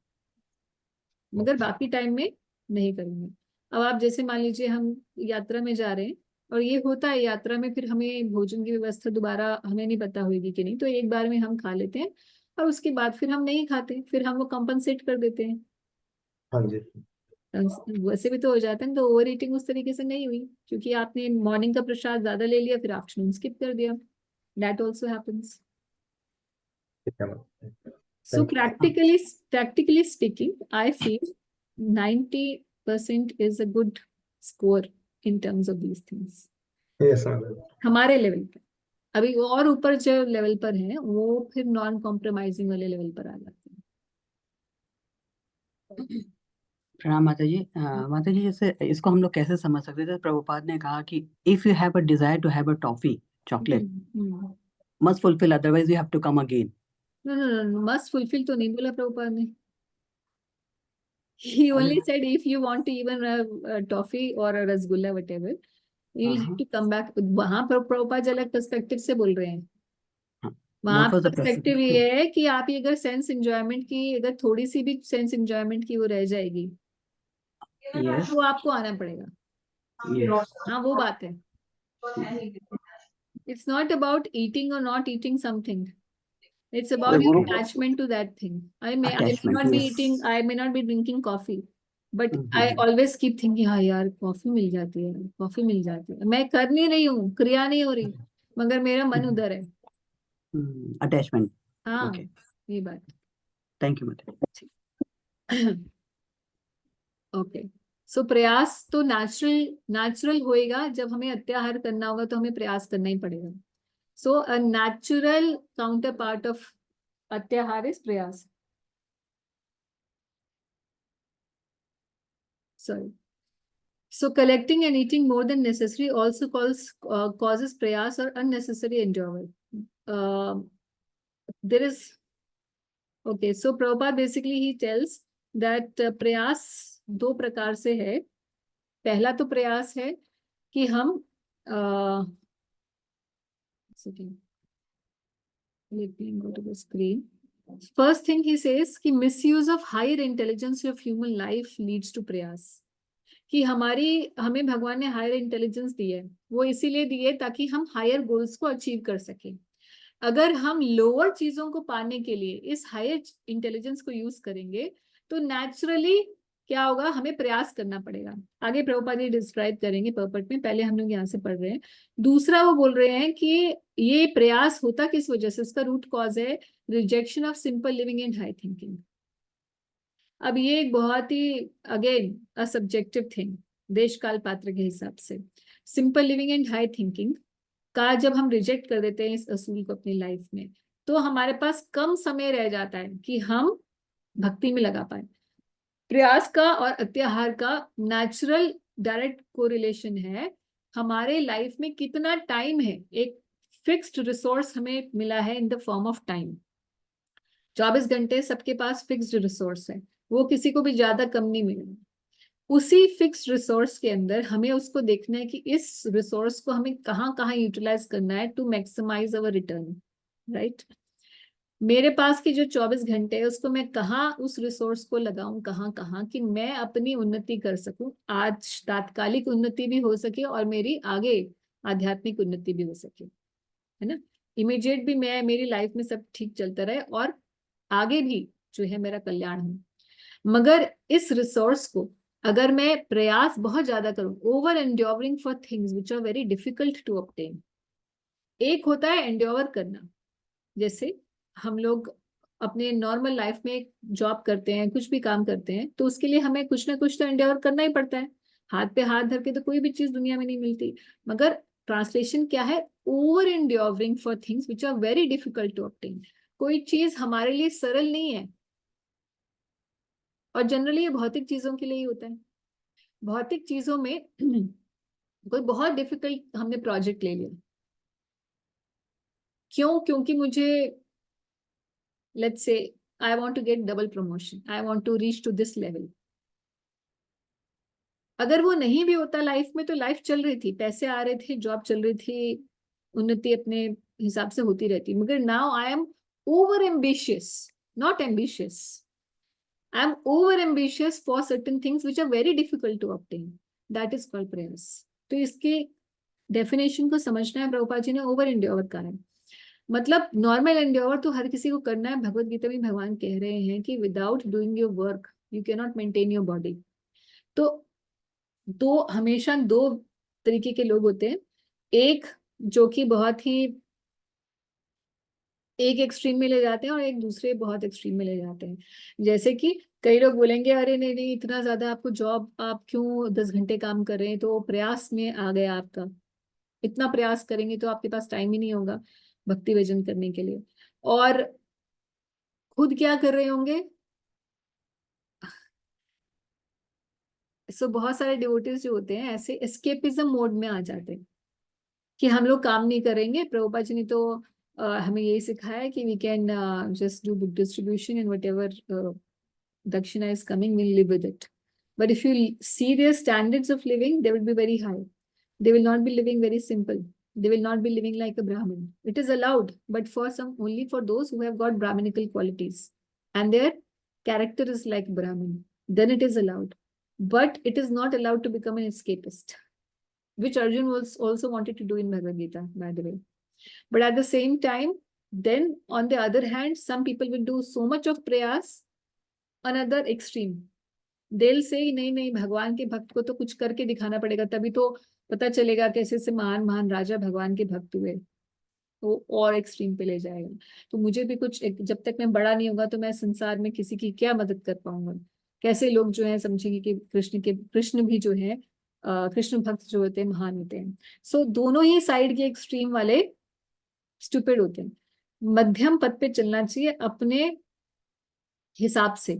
S1: मगर बाकी टाइम में नहीं करूंगा। अब आप जैसे मान लीजिए हम यात्रा में जा रहे हैं, और ये होता है यात्रा में, फिर हमें भोजन की व्यवस्था दोबारा हमें नहीं पता होगी कि नहीं, तो एक बार में हम खा लेते हैं और उसके बाद फिर हम नहीं खाते, फिर हम वो कंपनसेट कर देते हैं।
S5: हाँ जी।
S1: वैसे भी तो हो जाता है, तो ओवर ईटिंग उस तरीके से नहीं हुई, क्योंकि आपने मॉर्निंग का प्रसाद ज्यादा ले लिया, फिर आफ्टरनून स्किप कर दिया, दैट ऑल्सो हैपेंस।
S5: ठीक है ma'am.
S1: So
S5: thank you.
S1: practically speaking, I feel 90% is a good score in terms of these things.
S5: Yes ma'am.
S1: हमारे लेवल पर, अभी और ऊपर जो लेवल पर है वो फिर नॉन कॉम्प्रोमाइजिंग वाले लेवल पर आ जाते हैं।
S6: प्रणाम माता जी। माता जी जैसे इसको हम लोग कैसे समझ सकते थे? प्रभुपाद ने कहा कि if you have a desire to have a toffee chocolate must fulfil, otherwise you have to come again.
S1: No no no, must fulfil तो नहीं बोला प्रभुपाद ने। He
S6: अरे
S1: only said if you want to even a toffee or a rasgulla, whatever, you'll have to come back. वहां पर प्रभुपाद अलग perspective से बोल रहे हैं. वहां
S6: what was the
S1: पर्सपेक्टिव ये है कि आप अगर सेंस एंजॉयमेंट की, अगर थोड़ी सी भी सेंस एंजॉयमेंट की वो रह जाएगी,
S6: yes
S1: तो आपको आना पड़ेगा.
S6: yes
S1: हाँ, वो बात है. It's not about eating or not eating something. It's about your
S6: okay
S1: attachment to that thing. I may
S6: attachment
S1: not be
S6: yes
S1: eating, I may not be drinking coffee, but I
S6: Mhm.
S1: always keep thinking, हाँ यार coffee मिल जाती है, coffee मिल जाती है. मैं कर नहीं रही हूँ, क्रिया नहीं हो रही, मगर मेरा मन उधर है.
S6: attachment
S1: हाँ,
S6: okay
S1: ये बात.
S6: thank you Mataji.
S1: ओके. सो प्रयास तो नेचुरल होएगा. जब हमें अत्याहार करना होगा तो हमें प्रयास करना ही पड़ेगा. So a natural counterpart of अत्याहार इज प्रयास. Sorry. So collecting and eating more than necessary also causes prayas or unnecessary endeavor. There is, okay, so Prabhupada basically he tells that प्रयास दो प्रकार से है. पहला तो प्रयास है कि हम let me go to the screen. First thing he says कि misuse of higher intelligence of human life leads to प्रयास. कि हमें भगवान ने हायर इंटेलिजेंस दी है, वो इसीलिए दी है ताकि हम हायर गोल्स को अचीव कर सकें. अगर हम लोअर चीजों को पाने के लिए इस हायर इंटेलिजेंस को यूज करेंगे तो नेचुरली क्या होगा, हमें प्रयास करना पड़ेगा. आगे प्रभुपाद जी डिस्क्राइब करेंगे पर्पट में, पहले हम लोग यहाँ से पढ़ रहे हैं. दूसरा वो बोल रहे हैं कि ये प्रयास होता किस वजह से, इसका रूट कॉज है rejection of simple living and high thinking. अब ये एक बहुत ही अगेन अ सब्जेक्टिव थिंग, देश काल पात्र के हिसाब से. Simple living and high thinking का जब हम रिजेक्ट कर देते हैं इस असूल को अपनी लाइफ में, तो हमारे पास कम समय रह जाता है कि हम भक्ति में लगा पाए. प्रयास का और अत्याहार का नेचुरल डायरेक्ट कोरिलेशन है. हमारे लाइफ में कितना टाइम है, एक फिक्स्ड रिसोर्स हमें मिला है in the form of time. 24 घंटे सबके पास फिक्स्ड रिसोर्स है, वो किसी को भी ज्यादा कम नहीं मिलेगा. उसी फिक्स्ड रिसोर्स के अंदर हमें उसको देखना है कि इस रिसोर्स को हमें कहाँ कहाँ यूटिलाइज करना है to maximise our return. Right. मेरे पास की जो 24 घंटे है उसको मैं कहाँ उस रिसोर्स को लगाऊं, कहाँ कहाँ, कि मैं अपनी उन्नति कर सकूं. आज तात्कालिक उन्नति भी हो सके और मेरी आगे आध्यात्मिक उन्नति भी हो सके, है ना. इमीडिएट भी मेरी लाइफ में सब ठीक चलता रहे और आगे भी जो है मेरा कल्याण हो. मगर इस रिसोर्स को अगर मैं प्रयास बहुत ज्यादा करूं, over endeavouring for things which are very difficult to obtain. एक होता है एंड्योर करना, जैसे हम लोग अपने नॉर्मल लाइफ में जॉब करते हैं, कुछ भी काम करते हैं, तो उसके लिए हमें कुछ ना कुछ तो एंड्योर करना ही पड़ता है. हाथ पे हाथ धर के तो कोई भी चीज दुनिया में नहीं मिलती. मगर ट्रांसलेशन क्या है, over endeavouring for things which are very difficult to obtain. कोई चीज हमारे लिए सरल नहीं है, और जनरली ये भौतिक चीजों के लिए ही होता है. भौतिक चीजों में कोई बहुत डिफिकल्ट हमने प्रोजेक्ट ले लिया, क्यों, क्योंकि मुझे let's say I want to get double promotion, I want to reach to this level. अगर वो नहीं भी होता लाइफ में तो लाइफ चल रही थी, पैसे आ रहे थे, जॉब चल रही थी, उन्नति अपने हिसाब से होती रहती. मगर now I am over ambitious, not ambitious, I am over ambitious for certain things which are very difficult to obtain. That is called prayers. तो इसके डेफिनेशन को समझना है. प्रभुपाद जी ने ओवर एंड्योर कहा है, मतलब नॉर्मल एंड्योर तो हर किसी को करना है. भगवत गीता में भगवान कह रहे हैं कि without doing your work you can not maintain your body. तो हमेशा दो तरीके के लोग होते हैं. एक जो कि बहुत ही एक एक्सट्रीम में ले जाते हैं और एक दूसरे बहुत एक्सट्रीम में ले जाते हैं. जैसे कि कई लोग बोलेंगे अरे नहीं नहीं इतना ज्यादा आपको जॉब, आप क्यों 10 घंटे काम कर रहे हैं, तो प्रयास में आ गया आपका. इतना प्रयास करेंगे तो आपके पास टाइम ही नहीं होगा भक्ति भजन करने के लिए. और खुद क्या कर रहे होंगे. सो बहुत सारे डिवोटीज जो होते हैं ऐसे एस्केपिज्म मोड में आ जाते हैं कि हम लोग काम नहीं करेंगे. प्रभुपाद जी ने तो हमें यही सिखाया है कि we can just do book distribution and whatever dakshina is coming, we'll live with it. But if you see their standards of living, they will be very high. They will not be living very simple. They will not be living like a Brahmin. It is allowed, but for some, only for those who have got Brahminical qualities and their character is like Brahmin, then it is allowed. But it is not allowed to become an escapist, which Arjun was also wanted to do in Bhagavad Gita, by the way. But at the same time, then on the other hand, some people will do so much of prayas, another extreme. They'll say, नहीं नहीं, भगवान के भक्त को तो कुछ करके दिखाना पड़ेगा, तभी तो पता चलेगा कैसे से महान महान राजा भगवान के भक्त हुए. वो और एक्सट्रीम पे ले जाएगा. तो मुझे भी कुछ, जब तक मैं बड़ा नहीं होगा तो मैं संसार में किसी की क्या मदद कर पाऊंगा. कैसे लोग जो है समझेंगे कि कृष्ण भी जो है कृष्ण भक्त जो होते हैं महान होते हैं. सो दोनों ही साइड के एक्सट्रीम वाले स्टूपिड होते हैं. मध्यम पथ पे चलना चाहिए अपने हिसाब से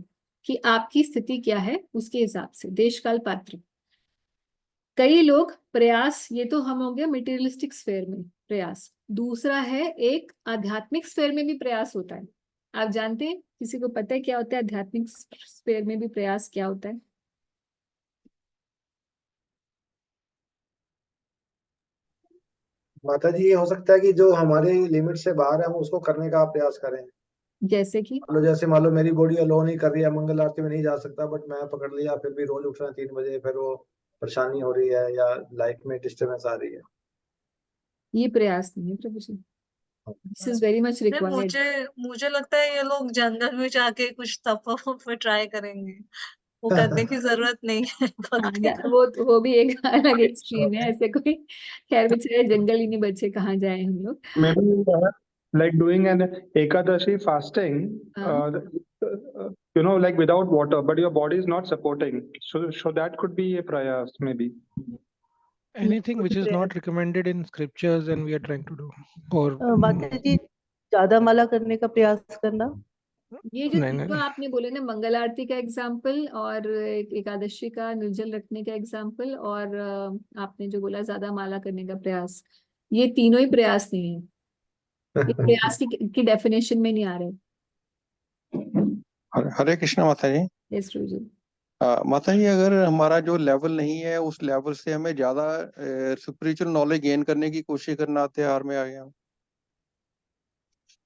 S1: कि आपकी स्थिति क्या है, उसके हिसाब से देश काल पात्र. कई लोग प्रयास, ये तो हम हो गए मटेरियलिस्टिक स्फेयर में प्रयास. दूसरा है एक आध्यात्मिक स्फेयर में भी प्रयास होता है. आप जानते हैं, किसी को पता है क्या होता है आध्यात्मिक स्फेयर में भी प्रयास क्या होता है?
S5: माता जी, ये हो सकता है कि जो हमारे लिमिट से बाहर है हम उसको करने का प्रयास करें.
S1: जैसे कि
S5: मान लो मेरी बॉडी अलोन ही कर रही है, मंगल आरती में नहीं जा सकता, बट मैं पकड़ लिया, फिर भी रोज उठ रहा है 3 बजे, फिर वो परेशानी हो रही है या लाइफ में डिस्टर्बेंस आ रही है.
S1: ये प्रयास नहीं है प्रभु जी. This is very much required.
S7: मुझे लगता है ये लोग जंगल में जाके कुछ तप ट्राई करेंगे. वो करने की जरूरत नहीं है भक्ति का.
S1: वो भी एक अलग एक्सट्रीम है. ऐसे कोई, खैर बेचारे जंगल ही नहीं बचे, कहाँ जाए हम लोग.
S3: Maybe like doing an Ekadashi fasting, like without water, but your body is not supporting. So that could be a prayas, maybe.
S2: Anything which is not recommended in scriptures and we are trying to do. Or
S8: माता जी, ज्यादा माला करने का प्रयास करना.
S1: ये जो
S2: नहीं,
S1: तो आपने बोले ना, मंगल आरती का एग्जाम्पल और एकादशी का निर्जल रखने का एग्जाम्पल, और आपने जो बोला ज्यादा माला करने का प्रयास, ये तीनों ही प्रयास नहीं है. ये प्रयास की डेफिनेशन में नहीं आ रहे.
S9: हरे कृष्णा माता जी.
S1: यस प्रभु जी.
S9: माता जी, अगर हमारा जो लेवल नहीं है उस लेवल से हमें ज्यादा स्पिरिचुअल नॉलेज गेन करने की कोशिश करना अत्याहार में आ गया.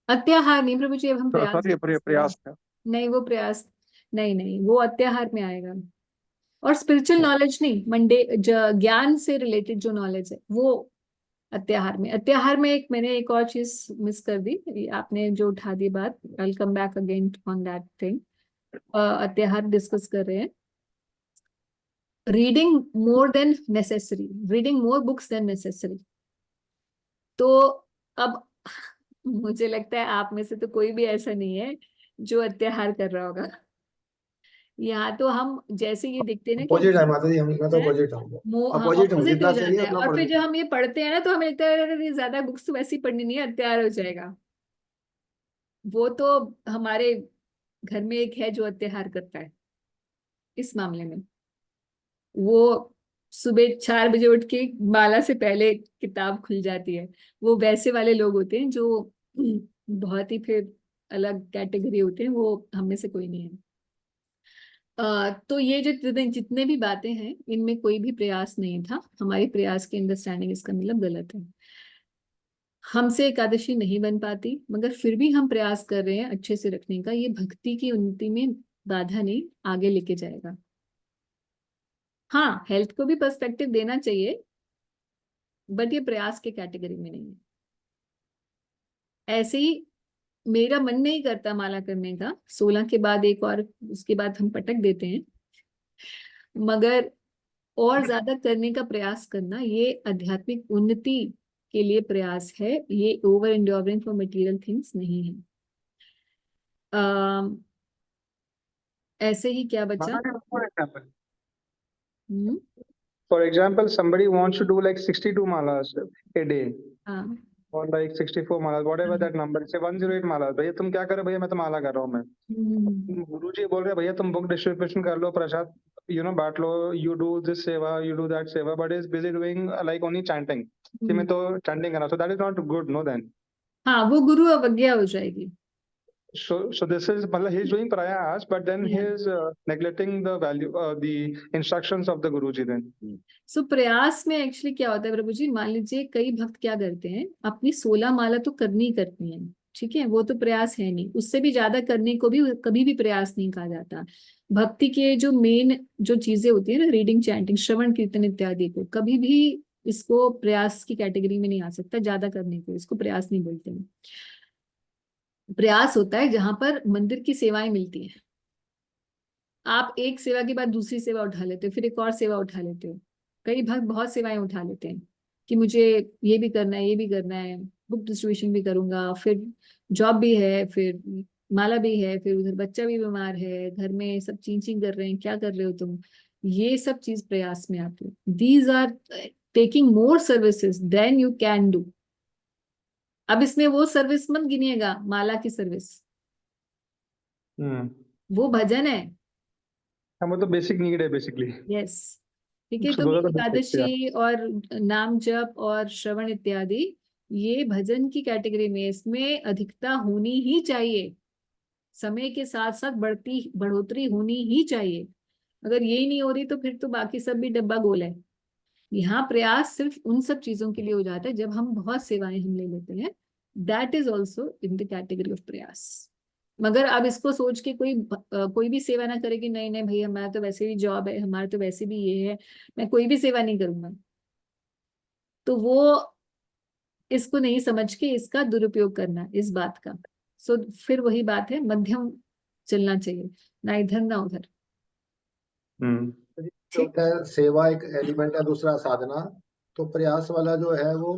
S1: अत्याहार नहीं प्रभु जी, अब हम
S9: प्रयास
S1: नहीं, वो प्रयास नहीं, वो अत्याहार में आएगा. और स्पिरिचुअल नॉलेज नहीं, ज्ञान से रिलेटेड जो नॉलेज है वो अत्याहार में मैंने एक और चीज मिस कर दी. आपने जो उठा दी बात, I will come back again on that thing. अत्याहार डिस्कस कर रहे हैं. Reading more than necessary, reading more books than necessary. तो अब मुझे लगता है आप में से तो कोई भी ऐसा नहीं है जो अत्याहार कर रहा होगा. यहाँ तो हम जैसे ये दिखते हैं ना,
S5: अपोजिट है माता जी, मैं तो अपोजिट हूँ. अपोजिट हूँ, जितना चाहिए
S1: है.
S5: उतना
S1: और
S5: पढ़
S1: फिर
S5: लीजिए.
S1: जब हम ये पढ़ते हैं ना तो हमें लगता है अरे ज्यादा बुक्स तो वैसे ही पढ़नी नहीं है, अत्याचार हो जाएगा. वो तो हमारे घर में एक है जो अत्याचार करता है इस मामले में. वो सुबह 4 बजे उठ के माला से पहले किताब खुल जाती है. वो वैसे वाले लोग होते हैं जो बहुत ही फिर अलग कैटेगरी होते हैं. वो हम में से कोई नहीं है. तो ये जो जितने भी बातें हैं, इनमें कोई भी प्रयास नहीं था. हमारे प्रयास की अंडरस्टैंडिंग इसका मतलब गलत है. हमसे एकादशी नहीं बन पाती, मगर फिर भी हम प्रयास कर रहे हैं अच्छे से रखने का. ये भक्ति की उन्नति में बाधा नहीं, आगे लेके जाएगा. हाँ, हेल्थ को भी पर्सपेक्टिव देना चाहिए, बट ये प्रयास के कैटेगरी में नहीं है. ऐसे ही मेरा मन नहीं करता माला करने का. 16 के बाद एक और, उसके बाद हम पटक देते हैं. मगर और ज्यादा करने का प्रयास करना, ये आध्यात्मिक उन्नति के लिए प्रयास है. ये over endeavouring for material things नहीं है. ऐसे ही क्या बचा?
S3: For example, somebody wants to do like 62 malas a day. Or like 64 malas, whatever that number. Say 108 malas. भैया तुम क्या कर रहे हो? भैया मैं तो माला कर रहा हूँ मैं. गुरुजी बोल रहे भैया तुम बुक डिस्ट्रीब्यूशन कर लो, प्रसाद बांट लो, you do this seva, you do that seva, but is busy doing like only chanting. कि मैं तो chanting कर रहा हूँ. So that is not good, no then.
S1: हाँ, वो गुरु अवज्ञा हो जाएगी.
S3: So this is, मतलब he's doing prayas, but then he
S1: Yeah.
S3: is neglecting the value, the instructions of the Guruji then.
S1: सो प्रयास में एक्चुअली क्या होता है प्रभु जी, मान लीजिए कई भक्त क्या करते हैं, अपनी 16 माला तो करनी ही करनी है, ठीक है, वो तो प्रयास है नहीं, उससे भी ज्यादा करने को भी कभी भी प्रयास नहीं कहा जाता। भक्ति के जो मेन जो चीजें होती है ना, रीडिंग, चैंटिंग, श्रवण कीर्तन इत्यादि को, कभी भी इसको प्रयास की कैटेगरी में नहीं आ सकता, ज्यादा करने को इसको प्रयास नहीं बोलते हैं। प्रयास होता है जहां पर मंदिर की सेवाएं मिलती हैं, आप एक सेवा के बाद दूसरी सेवा उठा लेते हो, फिर एक और सेवा उठा लेते हो। कई भक्त बहुत सेवाएं उठा लेते हैं कि मुझे ये भी करना है, ये भी करना है, बुक डिस्ट्रीब्यूशन भी करूंगा, फिर जॉब भी है, फिर माला भी है, फिर उधर बच्चा भी बीमार है, घर में सब चींचिंग कर रहे हैं, क्या कर रहे हो तुम, ये सब चीज प्रयास में आती है। These are taking more services than you can do. अब इसमें वो सर्विस मत गिनिएगा, माला की सर्विस, वो भजन है।
S3: हम तो बेसिक नीड है बेसिकली।
S1: यस, ठीक है।
S3: So
S1: तो
S3: those are the basics, yeah.
S1: Ekadashi और नाम जप और श्रवण इत्यादि ये भजन की कैटेगरी में, इसमें अधिकता होनी ही चाहिए, समय के साथ साथ बढ़ोतरी होनी ही चाहिए। अगर ये नहीं हो रही तो फिर तो बाकी सब भी डब्बा गोल है। यहाँ प्रयास सिर्फ उन सब चीजों के लिए हो जाता है जब हम बहुत सेवाएं हम ले लेते हैं, that is also in the category of प्रयास। मगर अब इसको सोच के कोई भी सेवा ना करे कि नहीं नहीं भाई हमारा तो वैसे भी जॉब है, हमारा तो वैसे भी ये है, मैं कोई भी सेवा नहीं करूंगा, तो वो इसको नहीं समझ के इसका दुरुपयोग करना इस बात का। सो फिर वही बात है, मध्यम चलना चाहिए, ना इधर ना उधर।
S5: जो होता है सेवा एक एलिमेंट है, दूसरा साधना, तो प्रयास वाला जो है वो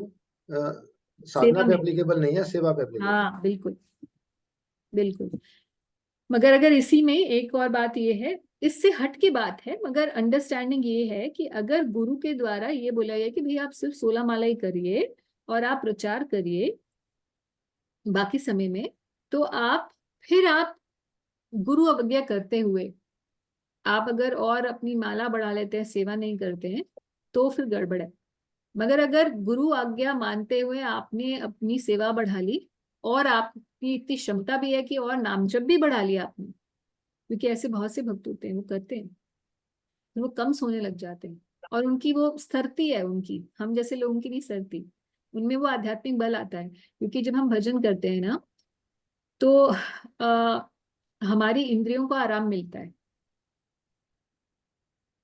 S5: साधना
S1: सेवा
S5: पे
S1: में,
S5: एप्लीकेबल नहीं है, सेवा पे एप्लीकेबल।
S1: हाँ बिल्कुल बिल्कुल। मगर अगर इसी में एक और बात ये है, इससे हट की बात है, मगर अंडरस्टैंडिंग ये है कि अगर गुरु के द्वारा ये बोला गया कि भाई आप सिर्फ 16 माला ही करिए और आप प्रचार करिए बाकी समय में, तो आप गुरु अवज्ञा करते हुए आप अगर और अपनी माला बढ़ा लेते हैं, सेवा नहीं करते हैं, तो फिर गड़बड़ है। मगर अगर गुरु आज्ञा मानते हुए आपने अपनी सेवा बढ़ा ली और आपकी इतनी क्षमता भी है कि और नाम जप भी बढ़ा लिया आपने, क्योंकि ऐसे बहुत से भक्त होते हैं वो करते हैं, फिर वो कम सोने लग जाते हैं और उनकी वो स्थिरती है, उनकी हम जैसे लोगों की नहीं स्थिरती, उनमें वो आध्यात्मिक बल आता है। क्योंकि जब हम भजन करते हैं ना तो हमारी इंद्रियों को आराम मिलता है,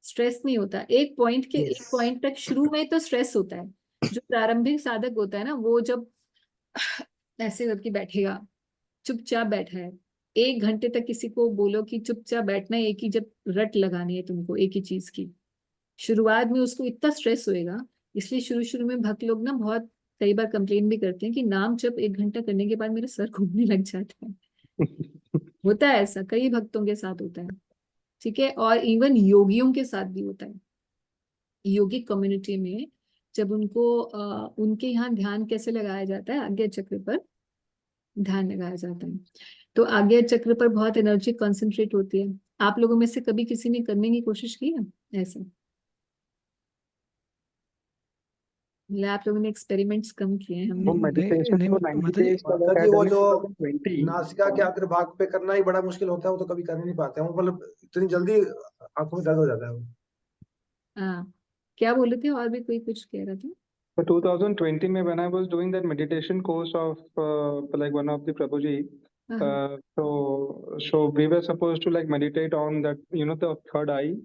S1: स्ट्रेस नहीं होता। एक पॉइंट तक शुरू में तो स्ट्रेस होता है, जो प्रारंभिक साधक होता है ना, वो जब ऐसे करके बैठेगा, चुपचाप बैठा है, 1 घंटे तक किसी को बोलो कि चुपचाप बैठना है, एक ही जब रट लगानी है तुमको एक ही चीज की, शुरुआत में उसको इतना स्ट्रेस होएगा। इसलिए शुरू में भक्त लोग ना बहुत कई बार कंप्लेन भी करते हैं कि नाम जब 1 घंटा करने के बाद मेरा सर घूमने लग जाता है। होता है ऐसा, कई भक्तों के साथ होता है, ठीक है, और इवन योगियों के साथ भी होता है। योगिक कम्युनिटी में जब उनके यहाँ ध्यान कैसे लगाया जाता है, आज्ञा चक्र पर ध्यान लगाया जाता है, तो आज्ञा चक्र पर बहुत एनर्जी कंसंट्रेट होती है। आप लोगों में से कभी किसी ने करने की कोशिश की है ऐसा? मतलब आप लोगों ने एक्सपेरिमेंट्स कम किए हैं, हमने
S3: meditation for 90
S2: माता जी,
S3: days का
S5: माता जी वो जो
S3: 2020।
S5: नासिका के अग्रभाग पे करना ही बड़ा मुश्किल होता है, वो तो कभी कर ही नहीं पाते हैं, वो मतलब इतनी जल्दी आंखों में दर्द हो जाता है वो।
S1: हाँ, क्या बोले थे, और भी कोई कुछ कह रहा था?
S3: So 2020 में when I was doing that meditation course of like one of the Prabhuji, so we were supposed to like meditate on that, the third eye.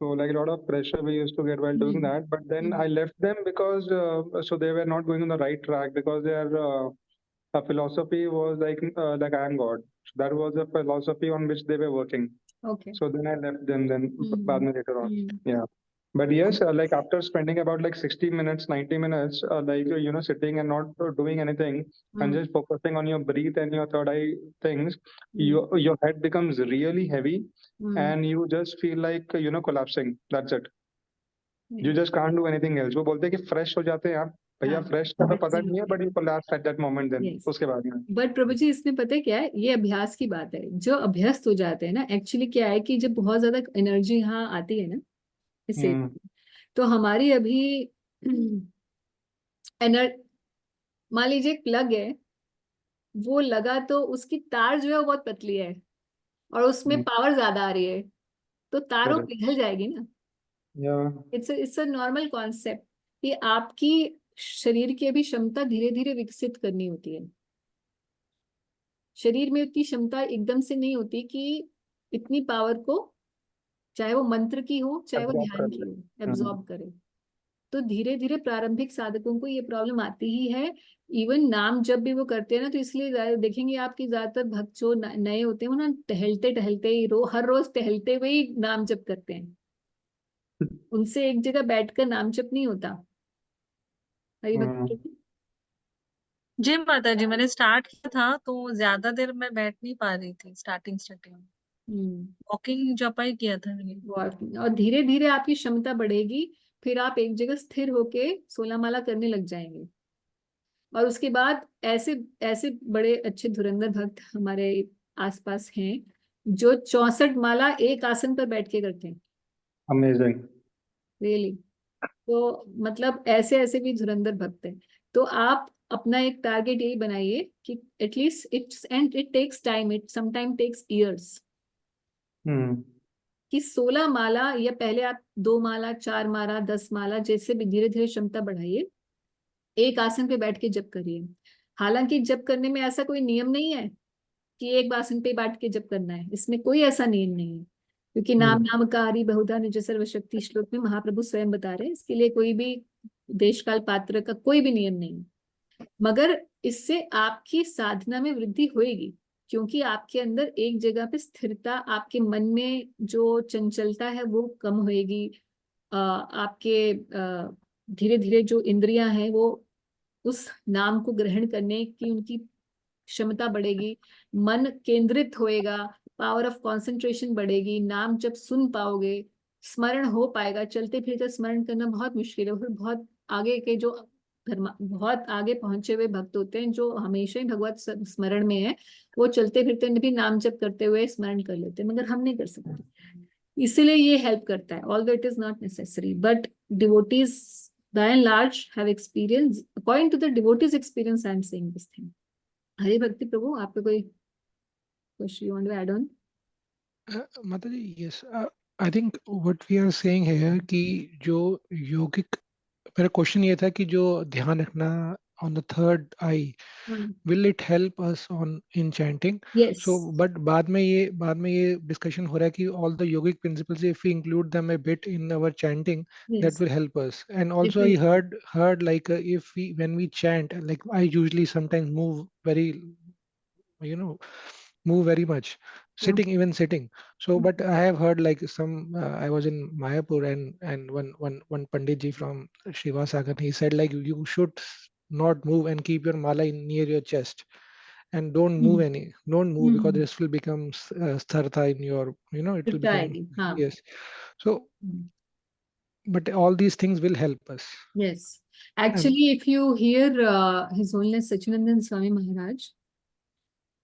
S3: So like a lot of pressure we used to get while doing that, but then I left them because so they were not going on the right track, because their philosophy was like I am God. So that was the philosophy on which they were working.
S1: Okay.
S3: So then I left them बाद में later on. Yeah. But yes, like after spending about like 60 minutes, 90 minutes, like, sitting and not doing anything and just focusing on your breath and your third eye things, your head becomes really heavy and you just feel like, collapsing. That's it. You just can't do anything else. वो बोलते हैं कि fresh हो जाते हैं आप, भैया fresh का तो पता नहीं है, but you collapse at that moment then,
S1: Yes.
S3: उसके बाद में।
S1: बट प्रभु जी इसमें पता है क्या है, ये अभ्यास की बात है। जो अभ्यस्त हो जाते हैं ना, एक्चुअली क्या है कि जब बहुत ज्यादा एनर्जी यहाँ आती है ना इससे, तो हमारी अभी मान लीजिए एक प्लग है, वो लगा तो उसकी तार जो है वो बहुत पतली है और उसमें पावर ज्यादा आ रही है, तो तार वो
S3: Correct.
S1: पिघल जाएगी ना।
S3: Yeah.
S1: It's a normal concept कि आपकी शरीर की अभी क्षमता धीरे धीरे विकसित करनी होती है। शरीर में उतनी क्षमता एकदम से नहीं होती कि इतनी पावर को, चाहे वो मंत्र की हो चाहे वो
S3: Absorb
S1: ध्यान
S3: कर
S1: की
S3: ले।
S1: हो, एब्जॉर्ब करे। तो धीरे धीरे प्रारंभिक साधकों को ये प्रॉब्लम आती ही है। इवन नाम जब भी वो करते हैं ना, तो इसलिए देखेंगे आपकी ज्यादातर भक्त जो नए होते हैं वो ना टहलते टहलते ही हर रोज टहलते हुए ही नाम जप करते हैं। उनसे एक जगह बैठकर नाम जप नहीं होता। हरि भक्त
S7: जी माता जी, मैंने स्टार्ट किया था तो ज्यादा देर मैं बैठ नहीं पा रही थी स्टार्टिंग में। वॉकिंग जपा ही किया था मैंने।
S1: और धीरे धीरे आपकी क्षमता बढ़ेगी, फिर आप एक जगह स्थिर होके 16 माला करने लग जाएंगे। और उसके बाद ऐसे ऐसे बड़े अच्छे धुरंधर भक्त हमारे आसपास हैं जो 64 माला एक आसन पर बैठ के करते हैं।
S3: Amazing.
S1: रियली। तो मतलब ऐसे ऐसे भी धुरंधर भक्त हैं। तो आप अपना एक टारगेट यही बनाइए कि at least it takes time, it sometime takes years, कि 16 माला या पहले आप 2 माला 4 माला 10 माला जैसे भी धीरे धीरे क्षमता बढ़ाइए, एक आसन पे बैठ के जप करिए। हालांकि जप करने में ऐसा कोई नियम नहीं है कि एक आसन पे बैठ के जप करना है, इसमें कोई ऐसा नियम नहीं है, क्योंकि नाम नाम का हरि बहुधा निज सर्वशक्ति श्लोक में महाप्रभु स्वयं बता रहे हैं। इसके लिए कोई भी देश काल पात्र का कोई भी नियम नहीं है। मगर इससे आपकी साधना में वृद्धि होएगी, क्योंकि आपके अंदर एक जगह पे स्थिरता, आपके मन में जो चंचलता है वो कम होएगी। आपके धीरे धीरे जो इंद्रियां हैं वो उस नाम को ग्रहण करने की उनकी क्षमता बढ़ेगी, मन केंद्रित होएगा, पावर ऑफ कंसंट्रेशन बढ़ेगी, नाम जब सुन पाओगे, स्मरण हो पाएगा। चलते फिरते स्मरण करना बहुत मुश्किल है। फिर बहुत आगे के जो बहुत आगे पहुंचे हुए भक्त होते हैं जो हमेशा ही भगवत स्मरण में है, वो चलते फिरते भी नाम जप करते हुए स्मरण कर लेते हैं, मगर हम नहीं कर सकते। इसीलिए ये हेल्प करता है, although it is not necessary, but devotees by and large have experience, according to the devotees experience I am saying this thing. Hari भक्ति प्रभु, आपका कोई question you want to add on?
S2: Mataji, yes. I think what we are saying here कि जो योगिक, मेरा question ये था कि जो ध्यान रखना on the third eye, will it help us on in chanting?
S1: Yes.
S2: So but बाद में ये discussion हो रहा है कि all the yogic principles, if we include them a bit in our chanting,
S1: Yes.
S2: that will help us. And also I heard like if we, when we chant, like I usually sometimes move very, move very much, sitting, even sitting. So but I have heard like some I was in Mayapur, and one Pandit ji from Shiva Sagar, he said like you should not move and keep your mala near your chest, and don't move because this will become sthartha in your, it will become, yes. So but all these things will help us.
S1: Yes, actually if you hear His Holiness Sachinandan Swami Maharaj,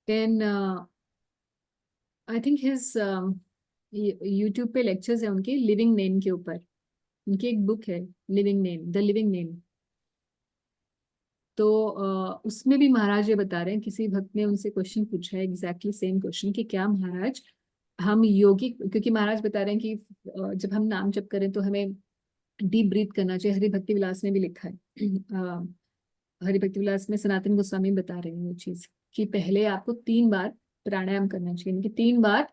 S1: then I think his YouTube पे lectures है उनके living name के ऊपर। उनकी एक book है living name, the living name. तो उसमें भी महाराज ये बता रहे हैं, किसी भक्त ने उनसे क्वेश्चन पूछा है एग्जैक्टली सेम क्वेश्चन कि क्या महाराज हम योगी, क्योंकि महाराज बता रहे हैं कि जब हम नाम जप करें तो हमें डीप ब्रीथ करना चाहिए। हरि भक्ति विलास में भी लिखा है, हरि भक्ति विलास में सनातन गोस्वामी बता रहे हैं ये चीज कि पहले आपको 3 बार प्राणायाम करना चाहिए, यानी कि 3 बार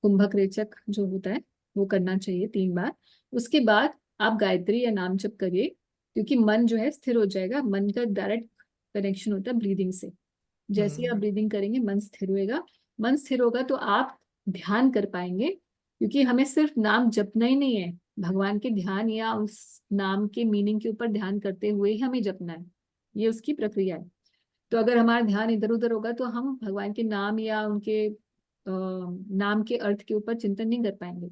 S1: कुंभक रेचक जो होता है वो करना चाहिए 3 बार। उसके बाद आप गायत्री या नाम जप करिए, क्योंकि मन जो है स्थिर हो जाएगा। मन का डायरेक्ट कनेक्शन होता है ब्रीदिंग से। जैसे ही आप ब्रीदिंग करेंगे मन स्थिर होएगा। मन स्थिर होगा तो आप ध्यान कर पाएंगे, क्योंकि हमें सिर्फ नाम जपना ही नहीं है, भगवान के ध्यान या उस नाम के मीनिंग के ऊपर ध्यान करते हुए ही हमें जपना है, ये उसकी प्रक्रिया है। तो अगर हमारा ध्यान इधर उधर होगा तो हम भगवान के नाम या उनके नाम के अर्थ के ऊपर चिंतन नहीं कर पाएंगे।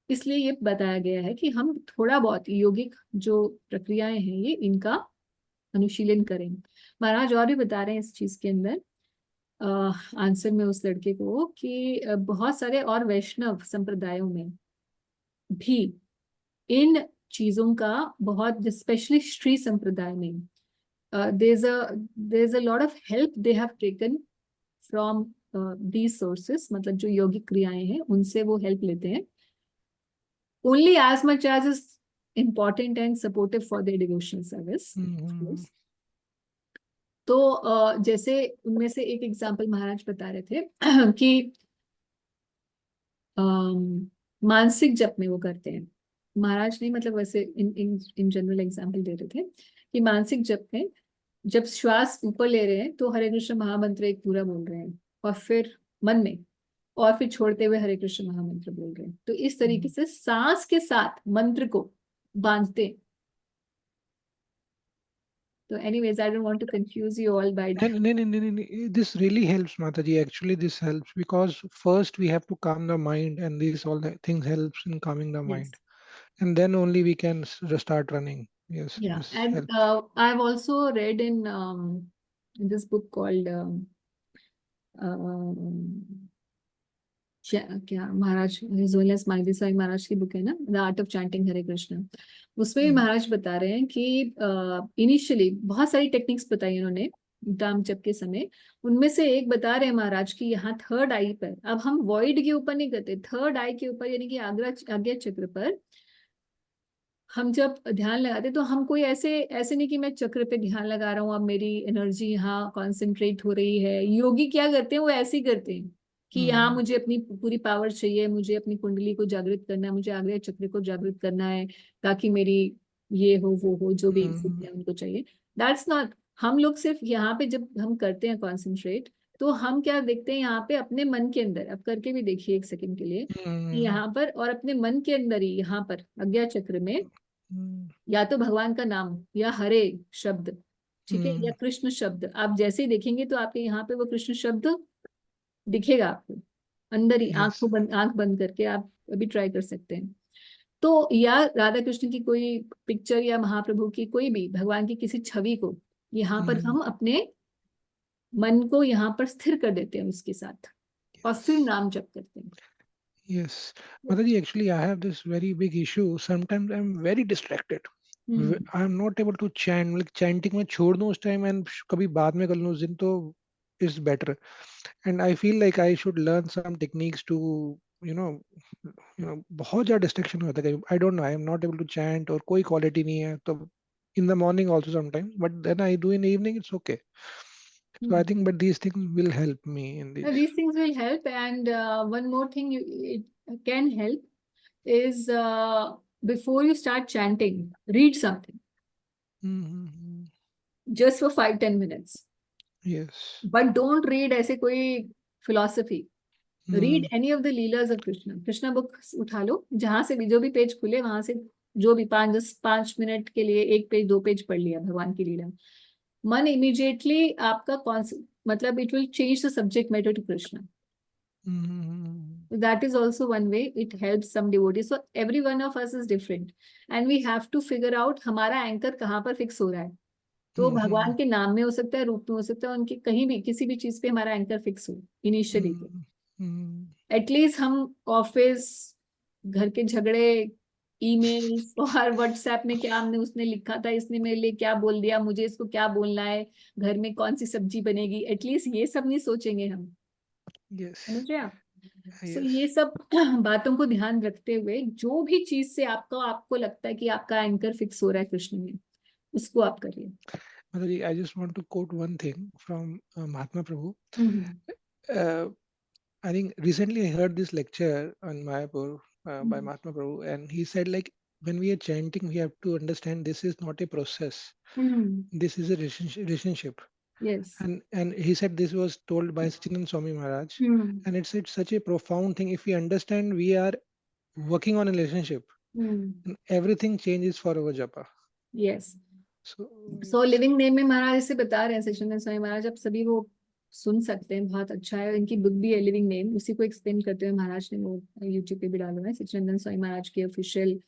S1: इसलिए ये बताया गया है कि हम थोड़ा बहुत यौगिक जो प्रक्रियाएं हैं ये इनका अनुशीलन करें। महाराज और भी बता रहे हैं इस चीज के अंदर आंसर में उस लड़के को कि बहुत सारे और वैष्णव संप्रदायों में भी इन चीजों का बहुत, स्पेशली श्री संप्रदाय में there's a lot of help they have taken from these sources, मतलब जो योगिक क्रियाएं हैं उनसे वो हेल्प लेते हैं, only as much as is important and supportive for their devotional service. तो जैसे उनमें से एक एग्जाम्पल महाराज बता रहे थे कि मानसिक जप में वो करते हैं, महाराज नहीं मतलब वैसे इन जनरल एग्जाम्पल दे रहे थे कि मानसिक जप में जब श्वास ऊपर ले रहे हैं तो हरे कृष्ण महामंत्र एक पूरा बोल रहे हैं और फिर मन में, और फिर छोड़ते हुए हरे कृष्ण महामंत्र बोल रहे हैं, तो इस तरीके से सांस के साथ मंत्र को बांधते हैं. So anyways, I don't want to confuse you all by
S2: this really helps, Mataji. Actually, this helps because first we have to calm the mind, and these all the things helps in calming the mind, and then only we can start running. Yes.
S1: Yeah,
S2: this
S1: and
S2: helps.
S1: I've also read in this book called क्या महाराज हिजोलेस माइदेसाई महाराज की book है ना, the art of chanting Hare Krishna. उसमें भी महाराज बता रहे हैं कि इनिशियली बहुत सारी टेक्निक्स बताई उन्होंने दाम जप के समय. उनमें से एक बता रहे हैं महाराज कि यहाँ थर्ड आई पर, अब हम वॉइड के ऊपर नहीं करते, थर्ड आई के ऊपर यानी कि आज्ञा चक्र पर हम जब ध्यान लगाते तो हम कोई ऐसे नहीं कि मैं चक्र पे ध्यान लगा रहा हूँ, अब मेरी एनर्जी यहाँ कॉन्सेंट्रेट हो रही है. योगी क्या करते हैं, वो ऐसे ही करते हैं कि यहाँ मुझे अपनी पूरी पावर चाहिए, मुझे अपनी कुंडली को जागृत करना है, मुझे आज्ञा चक्र को जागृत करना है ताकि मेरी ये हो वो हो जो भी उनको चाहिए. That's not. हम लोग सिर्फ यहाँ पे जब हम करते हैं कॉन्सेंट्रेट तो हम क्या देखते हैं यहाँ पे अपने मन के अंदर, अब करके भी देखिए एक सेकंड के लिए, यहाँ पर और अपने मन के अंदर ही यहाँ पर आज्ञा चक्र में या तो भगवान का नाम या हरे शब्द, ठीक है, या कृष्ण शब्द आप जैसे ही देखेंगे तो आपके यहाँ पे वो कृष्ण शब्द दिखेगा आपको अंदर ही. आंख बंद करके आप अभी ट्राई कर सकते हैं. तो या राधा कृष्ण की कोई पिक्चर या महाप्रभु की कोई भी भगवान की किसी छवि को यहाँ पर हम अपने मन को यहाँ पर स्थिर कर देते हैं उसके साथ और फिर नाम जप करते हैं.
S2: Yes, Mataji, actually I have this very big issue. Sometimes I'm very distracted. I'm not able to chant. Like chanting में छोड़ दूँ उस time and कभी बाद में कर लूँ उस दिन तो is better. And I feel like I should learn some techniques to बहुत ज़्यादा distraction होता है. I don't know. I am not able to chant और कोई quality नहीं है तो in the morning also sometimes, but then I do in the evening, it's okay. So I think, but these things will help me in this.
S1: These things will help, and one more thing it can help is before you start chanting, read something. Just for 5-10 minutes.
S2: Yes.
S1: But don't read ऐसे कोई philosophy. Read any of the leelas of Krishna. Krishna book उठा लो, जहाँ से भी जो भी page खुले वहां से जो भी 5 मिनट के लिए 1 पेज 2 पेज पढ़ लिया भगवान की लीला, मन इमीडिएटली आपका मतलब it will change the subject matter to Krishna. That is also one way it helps some devotees. So every one of us is different and we have to figure out हमारा anchor कहाँ पर fix हो रहा है. तो भगवान के नाम में हो सकता है, रूप में हो सकता है, उनके कहीं भी किसी भी चीज पे हमारा एंकर फिक्स हो इनिशियली. एटलीस्ट हम ऑफिस, घर के झगड़े, ईमेल्स और व्हाट्सएप में क्या हमने उसने लिखा था, इसने मेरे लिए क्या बोल दिया, मुझे इसको क्या बोलना है, घर में कौन सी सब्जी बनेगी, एटलीस्ट ये सब नहीं सोचेंगे हम. समझ रहे आप? So, ये सब बातों को ध्यान रखते हुए जो भी चीज से आपको लगता है कि आपका एंकर फिक्स हो रहा है कृष्ण में, उसको आप करिए.
S2: Mataji, I just want to quote one thing from Mahatma Prabhu. I think recently I heard this lecture on Mayapur by Mahatma Prabhu, and he said like when we are chanting, we have to understand this is not a process. This is a relationship.
S1: Yes.
S2: And he said this was told by Sachinand Swami Maharaj, and it's such a profound thing. If we understand we are working on a relationship, and everything changes for our japa.
S1: Yes. So living name में महाराज ऐसे बता रहे हैं सच्चिदानंद स्वामी महाराज, आप सभी वो सुन सकते हैं, बहुत अच्छा है. इनकी बुक भी है लिविंग नेम, उसी को एक्सप्लेन करते हुए महाराज ने वो यूट्यूब पे भी डाला है, सच्चिदानंद स्वामी महाराज के ऑफिशियल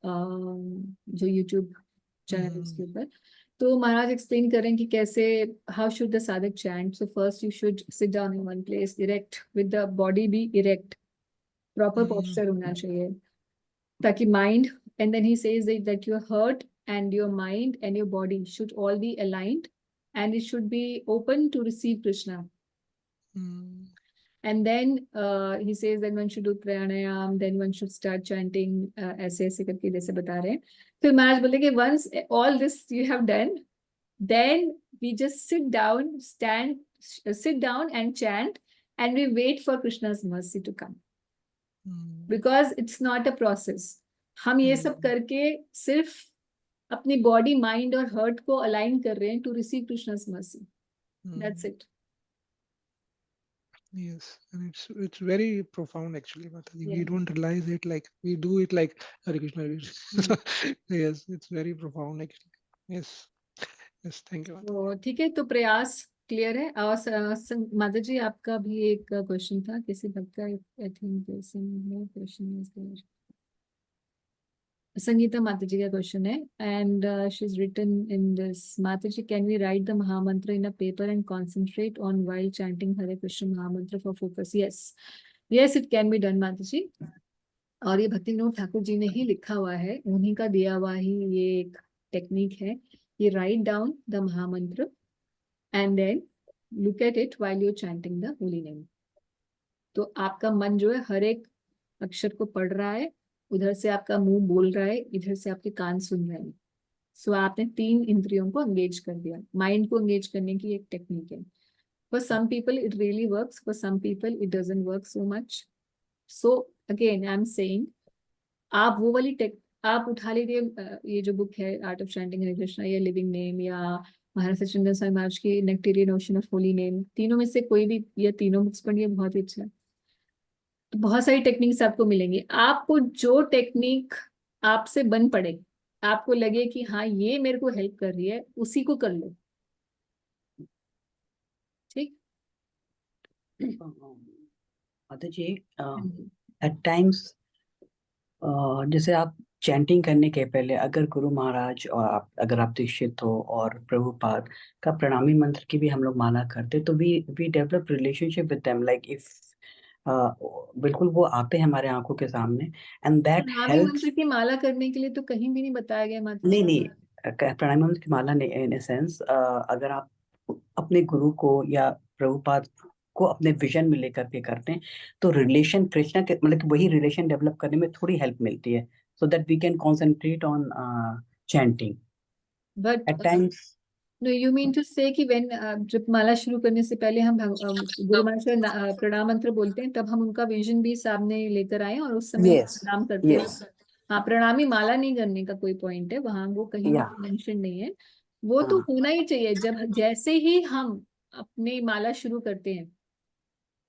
S1: जो यूट्यूब चैनल उसके ऊपर. तो महाराज एक्सप्लेन करें कि कैसे हाउ शुड द साधक chant. So first you should sit down in one place erect with the body be erect, proper posture होना चाहिए ताकि mind, and then he says that your heart and your mind and your body should all be aligned, and it should be open to receive Krishna. And then he says that one should do pranayam, then one should start chanting ऐसे ऐसे करके जैसे बता रहे हैं. फिर महाराज बोले कि once all this you have done, then we just sit down and chant, and we wait for Krishna's mercy to come. Because it's not a process. हम ये सब करके सिर्फ अपनी बॉडी, माइंड और हर्ट को अलाइन कर रहे हैं to receive Krishna's mercy. That's it.
S2: Yes, and it's very profound actually, Mataji.
S1: Yeah.
S2: We don't realize it, like we do it like Hare Krishna, Hare Krishna. Yes, it's very profound actually. Yes, yes, thank you.
S1: तो ठीक है, तो प्रयास clear है. और माता जी आपका भी एक क्वेश्चन था किसी भक्त का, I think question is there. Sangita माता जी का क्वेश्चन है, and she is written in this. माता जी, कैन वी राइट द महामंत्र in a paper and concentrate on while chanting Hare Krishna महामंत्र for focus? Yes, yes, it can be done माता जी. और ये भक्ति विनोद ठाकुर जी ने ही लिखा हुआ है, उन्हीं का दिया हुआ ही ये एक टेक्निक है. ये write down the mahamantra and then look at it while you chanting the holy name. तो आपका मन जो है हर एक अक्षर को पढ़ रहा है, उधर से आपका मुंह बोल रहा है, इधर से आपके कान सुन रहे हैं. सो आपने 3 इंद्रियों को एंगेज कर दिया. माइंड को एंगेज करने की एक टेक्निक है. For some people it really works, for some people it doesn't work so much. So again I am saying, आप वो वाली आप उठा लीजिए ये जो बुक है आर्ट ऑफ चैंटिंग हरे कृष्णा, या लिविंग नेम, या महाराज सच्चिदानंद स्वामी महाराज की nectarean ocean of holy name, तीनों में से कोई भी या तीनों बुक्स पढ़िए, बहुत ही अच्छा है. तो बहुत सारी टेक्निक्स आपको मिलेंगी. आपको जो टेक्निक आपसे बन पड़े, आपको लगे कि हाँ ये मेरे को हेल्प कर रही है, उसी को कर लो. ठीक.
S6: माता जी, एट टाइम्स जैसे आप चैंटिंग करने के पहले अगर गुरु महाराज और अगर आप दीक्षित हो और प्रभुपाद का प्रणामी मंत्र की भी हम लोग माला करते, तो we develop relationship with them, like if बिल्कुल वो आते हैं हमारे आंखों के सामने, एंड दैट
S1: प्रणामी मंत्र की माला करने के लिए तो कहीं भी नहीं बताया गया माता.
S6: नहीं, प्रणामी मंत्र की माला नहीं, इन सेंस अगर आप अपने गुरु को या प्रभुपाद को अपने विजन में लेकर के करते हैं, तो रिलेशन कृष्णा के मतलब कि वही रिलेशन डेवलप करने में थोड़ी हेल्प मिलती है, so that we can concentrate on chanting.
S1: But
S6: At times,
S1: no, you mean to say कि when जब माला शुरू करने से पहले हम गुरु महाराज का प्रणाम मंत्र बोलते हैं, तब हम उनका विजन भी सामने लेकर आए और उस समय प्रणाम करते हैं. हाँ, प्रणामी माला नहीं करने का कोई पॉइंट है वहां, वो कहीं मेंशन नहीं है. वो तो होना ही चाहिए. जब जैसे ही हम अपनी माला शुरू करते हैं,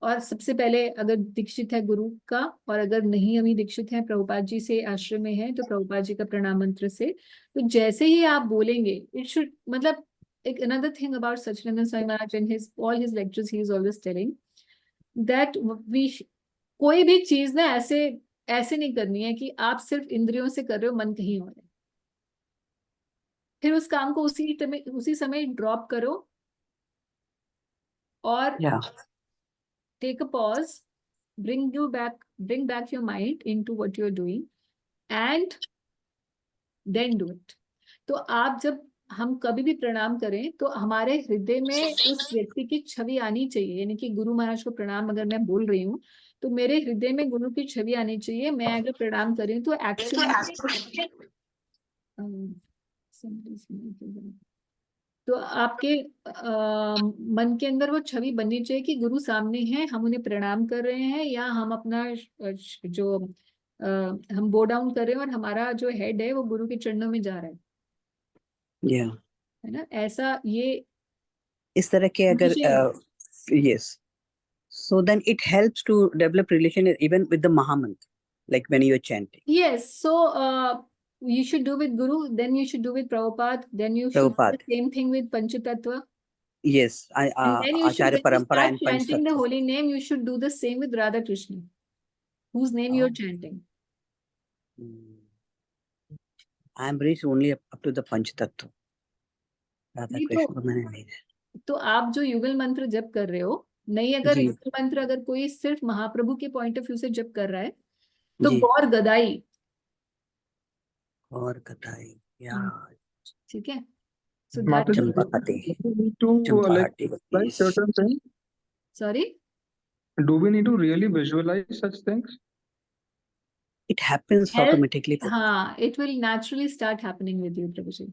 S1: और सबसे पहले अगर दीक्षित है गुरु का, और अगर नहीं अभी दीक्षित है प्रभुपाद जी से आश्रम में है, तो प्रभुपाद जी का प्रणाम मंत्र से, तो जैसे ही आप बोलेंगे, इट शुड, मतलब एक another thing about Sachchidananda Swami Maharaj in his all his lectures, he is always telling that we कोई भी चीज ना ऐसे नहीं करनी है कि आप सिर्फ इंद्रियों से कर रहे हो, मन कहीं और है. फिर उस काम को उसी समय ड्रॉप करो और take a pause, bring back your mind into what you're doing, and then do it. तो आप जब हम कभी भी प्रणाम करें, तो हमारे हृदय में उस व्यक्ति की छवि आनी चाहिए. यानी कि गुरु महाराज को प्रणाम अगर मैं बोल रही हूँ, तो मेरे हृदय में गुरु की छवि आनी चाहिए. मैं अगर प्रणाम कर रही हूँ, तो एक्चुअली तो आपके मन के अंदर वो छवि बननी चाहिए कि गुरु सामने हैं, हम उन्हें प्रणाम कर रहे हैं, या हम अपना जो हम बो डाउन कर रहे हैं और हमारा जो हेड है वो गुरु के चरणों में जा रहा है. है ना, ऐसा ये
S6: इस तरह के अगर yes, so then it helps to develop relation even with the Mahamantra, like when you are chanting.
S1: Yes, so you should do with Guru, then you should do with Prabhupada, then you should do the same thing with Panchatattva.
S6: Yes,
S1: and then you should,
S6: Acharya Parampara and
S1: chanting the
S6: Panchatattva.
S1: holy name, you should do the same with Radha Krishna, whose name you're chanting.
S6: I am reached only up to the Panchatattva. Radha Krishna मैंने नहीं.
S1: तो आप जो युगल मंत्र जप कर रहे हो, नहीं अगर युगल मंत्र अगर कोई सिर्फ महाप्रभु के पॉइंट ऑफ व्यू से जप कर रहा है, तो गौर गदाई
S6: Yeah,
S1: ठीक है, so that
S3: Mataji,
S6: Champakati.
S3: do we need to like
S6: Champakati.
S3: visualize certain things?
S1: sorry,
S3: Do we need to really visualize such things?
S6: It happens
S1: help,
S6: automatically.
S1: हाँ, it will naturally start happening with you, Prabhuji.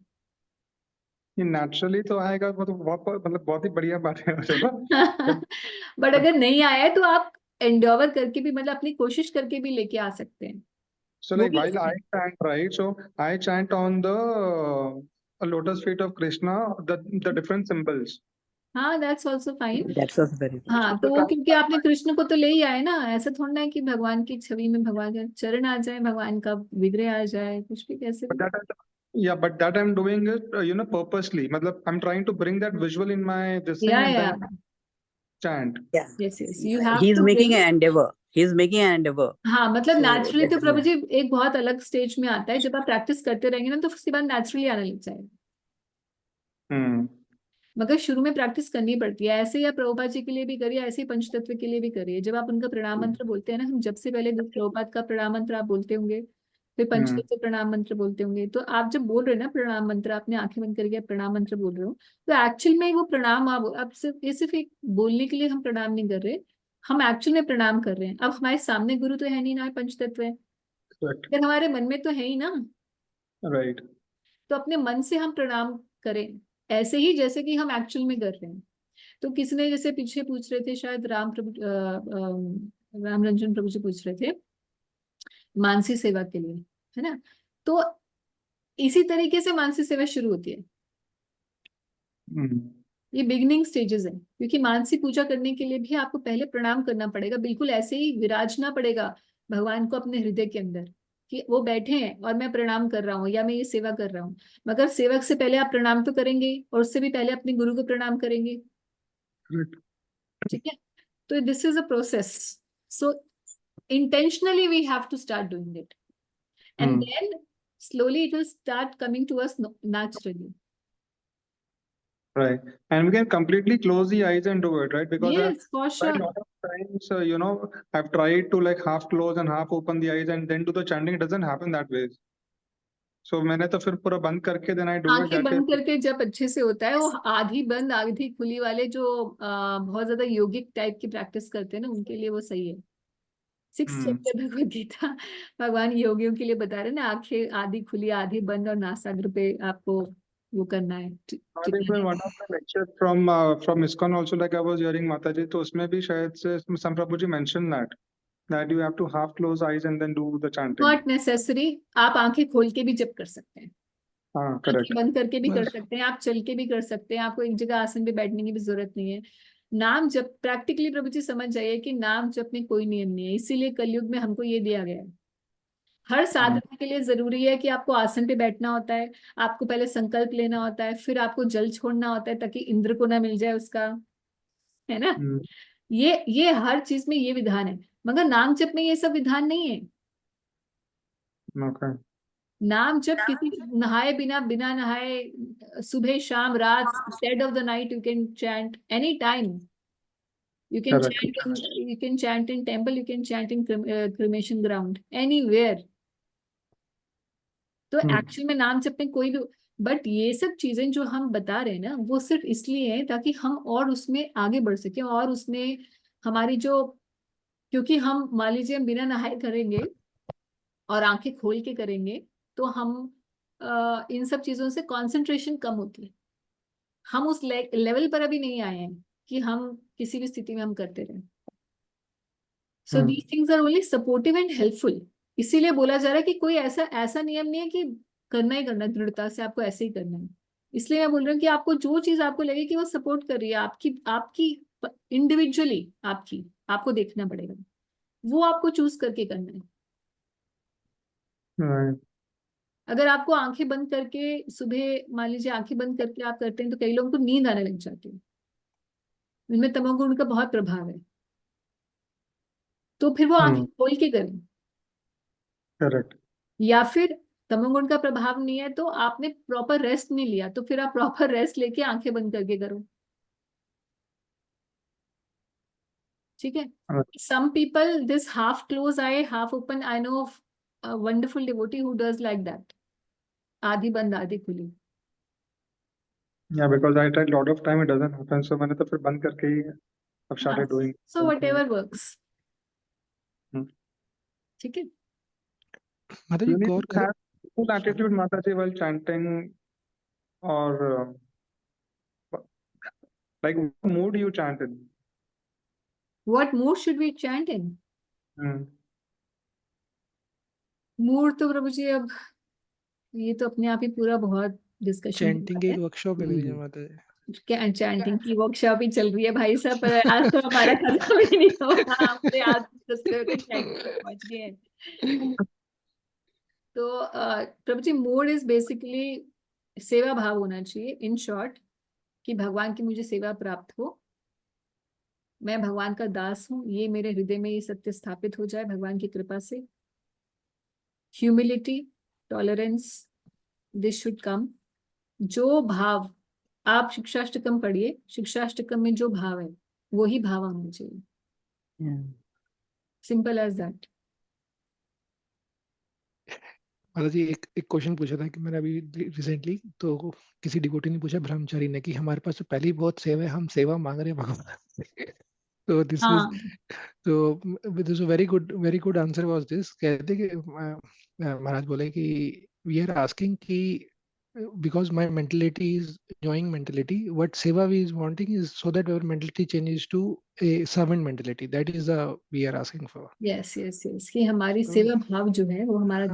S3: ये naturally तो आएगा, मतलब बहुत ही बढ़िया बात है वैसे तो।
S1: बट अगर नहीं आया है तो आप एंडेवर करके भी, मतलब अपनी कोशिश करके भी लेके आ सकते हैं.
S3: So like while I chant, right? So I chant on the lotus feet of Krishna, the different symbols.
S1: हाँ, that's also fine.
S6: That's also very good.
S1: हाँ, तो वो क्योंकि आपने कृष्ण को तो ले ही आए ना, ऐसा थोड़ा है कि भगवान की छवि में भगवान का चरण आ जाए, भगवान का विग्रह आ जाए, कुछ भी कैसे
S3: But
S1: भी.
S3: but that I'm doing it, purposely. मतलब I'm trying to bring that visual in my this thing and
S1: Yeah.
S3: then chant.
S6: Yeah.
S1: Yes. You have
S6: He's
S1: to
S6: making
S1: bring.
S6: an endeavor. He's making an endeavor.
S1: हाँ, मतलब
S6: So
S1: naturally तो
S6: that's
S1: प्रभु जी एक बहुत अलग stage में आता है, जब आप प्रैक्टिस करते रहेंगे ना तो उसके बाद नेचुरली आने लग जाएगा. मगर शुरू में प्रैक्टिस करनी पड़ती है. ऐसे ही आप प्रभुपाद जी के लिए भी करिए, ऐसे ही पंचतत्व के लिए भी करिए. जब आप उनका प्रणाम मंत्र बोलते हैं ना, हम जब से पहले प्रभुपाद का प्रणाम मंत्र आप बोलते होंगे, फिर पंचतत्व प्रणाम मंत्र बोलते होंगे, तो आप जब बोल रहे हैं ना प्रणाम मंत्र, आपने आंखें बंद करके प्रणाम मंत्र बोल रहे हो, तो एक्चुअल में वो प्रणाम आप सिर्फ एक बोलने के लिए हम प्रणाम नहीं कर रहे, हम एक्चुअल में प्रणाम कर रहे हैं. अब हमारे सामने गुरु तो है नहीं ना, पंचतत्व है, फिर हमारे मन में तो है ही ना.
S3: राइट.
S1: तो अपने मन से हम प्रणाम करें, ऐसे ही जैसे कि हम एक्चुअल में कर रहे हैं. तो किसी ने जैसे पीछे पूछ रहे थे, शायद राम रंजन प्रभु जी पूछ रहे थे मानसी सेवा के लिए, है ना. तो इसी तरीके से मानसी सेवा शुरू होती है. ये बिगिनिंग स्टेजेस है, क्योंकि मानसी पूजा करने के लिए भी आपको पहले प्रणाम करना पड़ेगा. बिल्कुल ऐसे ही विराजना पड़ेगा भगवान को अपने हृदय के अंदर कि वो बैठे हैं और मैं प्रणाम कर रहा हूँ या मैं ये सेवा कर रहा हूँ. मगर सेवक से पहले आप प्रणाम तो करेंगे और उससे भी पहले अपने गुरु को प्रणाम करेंगे. ठीक है, तो this is a process. So intentionally we have to start doing it, and then slowly it will start coming to us naturally.
S3: Right, and we can completely close the eyes and do it, right? Because
S1: Yes, for sure.
S3: a lot of times, I've tried to like half close and half open the eyes and then do the chanting. It doesn't happen that way. So मैंने तो फिर पूरा बंद करके then I do it
S1: आंखें
S3: that
S1: बंद
S3: way.
S1: करके जब अच्छे से होता है, वो आधी बंद आधी खुली वाले जो बहुत ज्यादा योगिक टाइप की प्रैक्टिस करते हैं ना, उनके लिए वो सही है. 6th चैप्टर भगवद गीता भगवान योगियों के लिए बता रहे हैं ना, आंखें आधी खुली आधी बंद और नासाग्र पे आपको वो करना है.
S3: I think one of the lectures from ISKCON also, like I was hearing Mataji, तो उसमें भी शायद से some Prabhuji mentioned that you have to half close eyes and then do the chanting.
S1: Not necessary, आप आंखें खोल के भी जब कर सकते हैं,
S3: हाँ, करेक्ट.
S1: बंद करके भी कर सकते हैं, आप चल के भी कर सकते हैं, आपको एक जगह आसन पे बैठने की भी जरूरत नहीं है. नाम जप प्रैक्टिकली प्रभु जी समझ जाइए कि नाम जप में कोई नियम नहीं है. इसीलिए कलयुग में हमको ये दिया गया है. हर साधना के लिए जरूरी है कि आपको आसन पे बैठना होता है, आपको पहले संकल्प लेना होता है, फिर आपको जल छोड़ना होता है ताकि इंद्र को ना मिल जाए उसका, है ना. ये हर चीज में ये विधान है, मगर नाम जप में ये सब विधान नहीं है.
S3: Okay.
S1: नाम जब किसी नहाए बिना नहाए, सुबह शाम रात, dead of the night, you can chant any time. You can chant in temple, you can chant in cremation ground, anywhere. तो एक्चुअल में नाम जप में कोई भी, बट ये सब चीजें जो हम बता रहे हैं ना, वो सिर्फ इसलिए है ताकि हम और उसमें आगे बढ़ सके, और उसमें हमारी जो, क्योंकि हम मान लीजिए हम बिना नहाए करेंगे और आंखें खोल के करेंगे तो हम इन सब चीजों से कंसंट्रेशन कम होती है. हम उस लेवल पर अभी नहीं आए हैं कि हम किसी भी स्थिति में हम करते रहें. So these things are only supportive and helpful. इसीलिए बोला जा रहा है कि कोई ऐसा नियम नहीं है कि करना ही करना, दृढ़ता से आपको ऐसे ही करना है. इसलिए मैं बोल रही हूँ कि आपको जो चीज आपको लगे कि वो सपोर्ट कर रही है आपकी इंडिविजुअली, आपको देखना पड़ेगा, वो आपको चूज करके करना है. अगर आपको आंखें बंद करके सुबह मान लीजिए आंखें बंद करके आप करते हैं तो कई लोगों को नींद आने लग जाती है, उनमें तमोगुण का बहुत प्रभाव है, तो फिर वो आंखें खोल के करें.
S3: करेक्ट.
S1: या फिर तमोगुण का प्रभाव नहीं है तो आपने प्रॉपर रेस्ट नहीं लिया, तो फिर आप प्रॉपर रेस्ट लेके आंखें बंद करके करो. ठीक है. Some people this half close eye half open, I know a wonderful devotee who does like that. आधी बंद आधी खुली।
S3: Yeah, because I tried lot of time, it doesn't happen. So मैंने तो फिर बंद करके ही अब started doing
S1: So whatever works. ठीक है।
S2: माता जी
S3: You need
S2: गौर
S3: to
S2: करें,
S3: have full attitude, Mataji, while chanting, or like what mood you chant in?
S1: What mood should we chant in? Mood तो प्रभु जी अब ये तो अपने आप ही पूरा बहुत डिस्कशन
S2: चैंटिंग की एक वर्कशॉप है मेरी माता जी।
S1: क्या चैंटिंग की वर्कशॉप ही चल रही है भाई साहब, पर आज तो हमारा खत्म ही नहीं होगा, हमने आज चैंटिंग पहुंच गए हैं। तो प्रभु जी मूड इज बेसिकली सेवा भाव होना चाहिए, इन शॉर्ट, कि भगवान की मुझे सेवा प्राप्त हो, मैं भगवान का दास हूँ, ये मेरे हृदय में ये सत्य स्थापित हो जाए भगवान की कृपा से। Humility, tolerance, this should come. जो भाव, आप शिक्षाष्टकम पढ़िए, शिक्षाष्टकम में जो भाव है वही भाव होना चाहिए, सिंपल एज दैट।
S2: माता जी एक क्वेश्चन पूछा था कि मैंने अभी रिसेंटली, तो किसी डिवोटी ने पूछा ब्रह्मचारी ने कि हमारे पास तो पहले ही बहुत सेवा है, हम सेवा मांग रहे हैं भगवान से। तो दिस इज, तो this very good answer was this, कहते कि महाराज बोले कि वी आर आस्किंग कि because my mentality is enjoying mentality, what seva we is wanting is so that our mentality changes to a servant mentality, that is the we are asking for.
S1: yes कि हमारी सेवा भाव जो है वो हमारा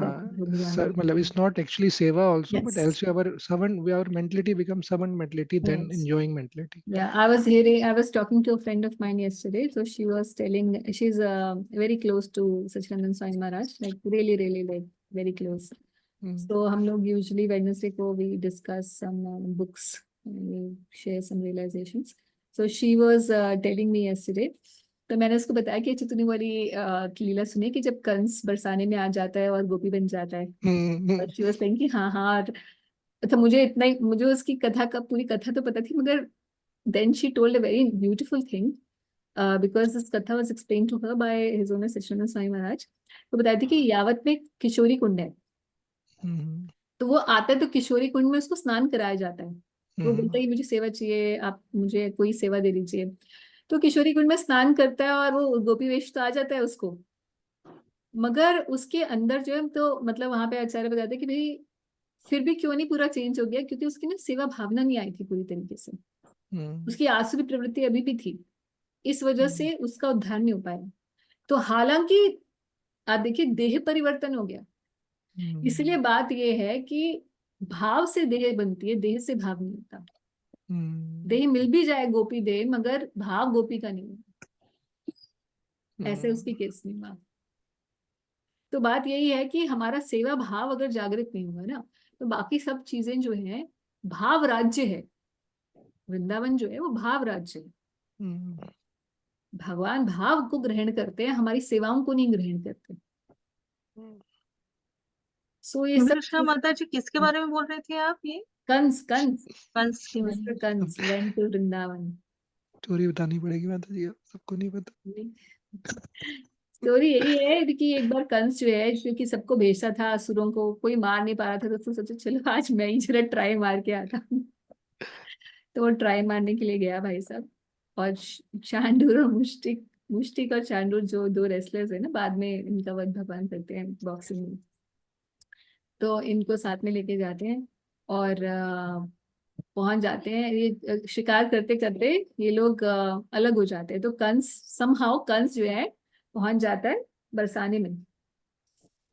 S2: sir मतलब it's not actually seva also,
S1: yes.
S2: but also our servant, our mentality becomes servant mentality, then
S1: yes.
S2: enjoying mentality.
S1: Yeah, I was talking to a friend of mine yesterday, so she was telling, she's very close to Sachidanand Swami Maharaj, like really like very close. So हम लोग usually Wednesday को we discuss some books, we share some realizations. So she was telling me yesterday, तो मैंने उसको बताया कि चितुनी वाली लीला सुनी कि जब कंस बरसाने में आ जाता है और गोपी बन जाता है। She was saying कि हाँ, तो मुझे उसकी कथा का पूरी कथा तो पता थी, मगर then she told a very beautiful thing, because this katha was explained to her by His Holiness Sachidanand Swami Maharaj. तो बताई थी कि यावत में किशोरी कुंड है, तो वो आता है तो किशोरी कुंड में उसको स्नान कराया जाता है, वो बोलता है मुझे सेवा चाहिए, आप मुझे कोई सेवा दे दीजिए। तो किशोरी कुंड में स्नान करता है और वो गोपी वेश तो आ जाता है उसको, मगर उसके अंदर जो है, तो मतलब वहां पे आचार्य बताते हैं कि भाई फिर भी क्यों नहीं पूरा चेंज हो गया, क्योंकि उसकी ना सेवा भावना नहीं आई थी पूरी तरीके से, उसकी आसुरी प्रवृत्ति अभी भी थी, इस वजह से उसका उद्धार नहीं हो पाया। तो हालांकि आप देखिए देह परिवर्तन हो गया, इसलिए बात यह है कि भाव से देह बनती है, देह से भाव नहीं होता। देह मिल भी जाए गोपी देह, मगर भाव गोपी का नहीं होता, ऐसे उसकी केस नहीं हुआ। तो बात यही है कि हमारा सेवा भाव अगर जागृत नहीं होगा ना, तो बाकी सब चीजें जो है, भाव राज्य है, वृंदावन जो है वो भाव राज्य है, भगवान भाव को ग्रहण करते हैं, हमारी सेवाओं को नहीं ग्रहण करते। सो ये सब
S7: माता जी किसके बारे में बोल रहे थे आप? ये
S1: कंस
S7: की
S1: mister Kansa went to Vrindavan.
S2: Story बतानी पड़ेगी माता जी, सबको नहीं पता।
S1: स्टोरी यही है कि एक बार कंस जो है, क्योंकि सबको भेजता था असुरों को, कोई मार नहीं पा रहा था, तो उसने सोचा चलो आज मैं ही जरा ट्राई मार के आता हूँ। तो वो ट्राई मारने के लिए गया भाई साहब, और चांडूर और मुष्टिक और चांडूर जो दो रेसलर्स है ना, बाद में इनका वध भगवान करते हैं बॉक्सिंग में, तो इनको साथ में लेके जाते हैं और पहुंच जाते हैं। ये शिकार करते करते ये लोग अलग हो जाते हैं, तो कंस जो है पहुंच जाता है बरसाने में।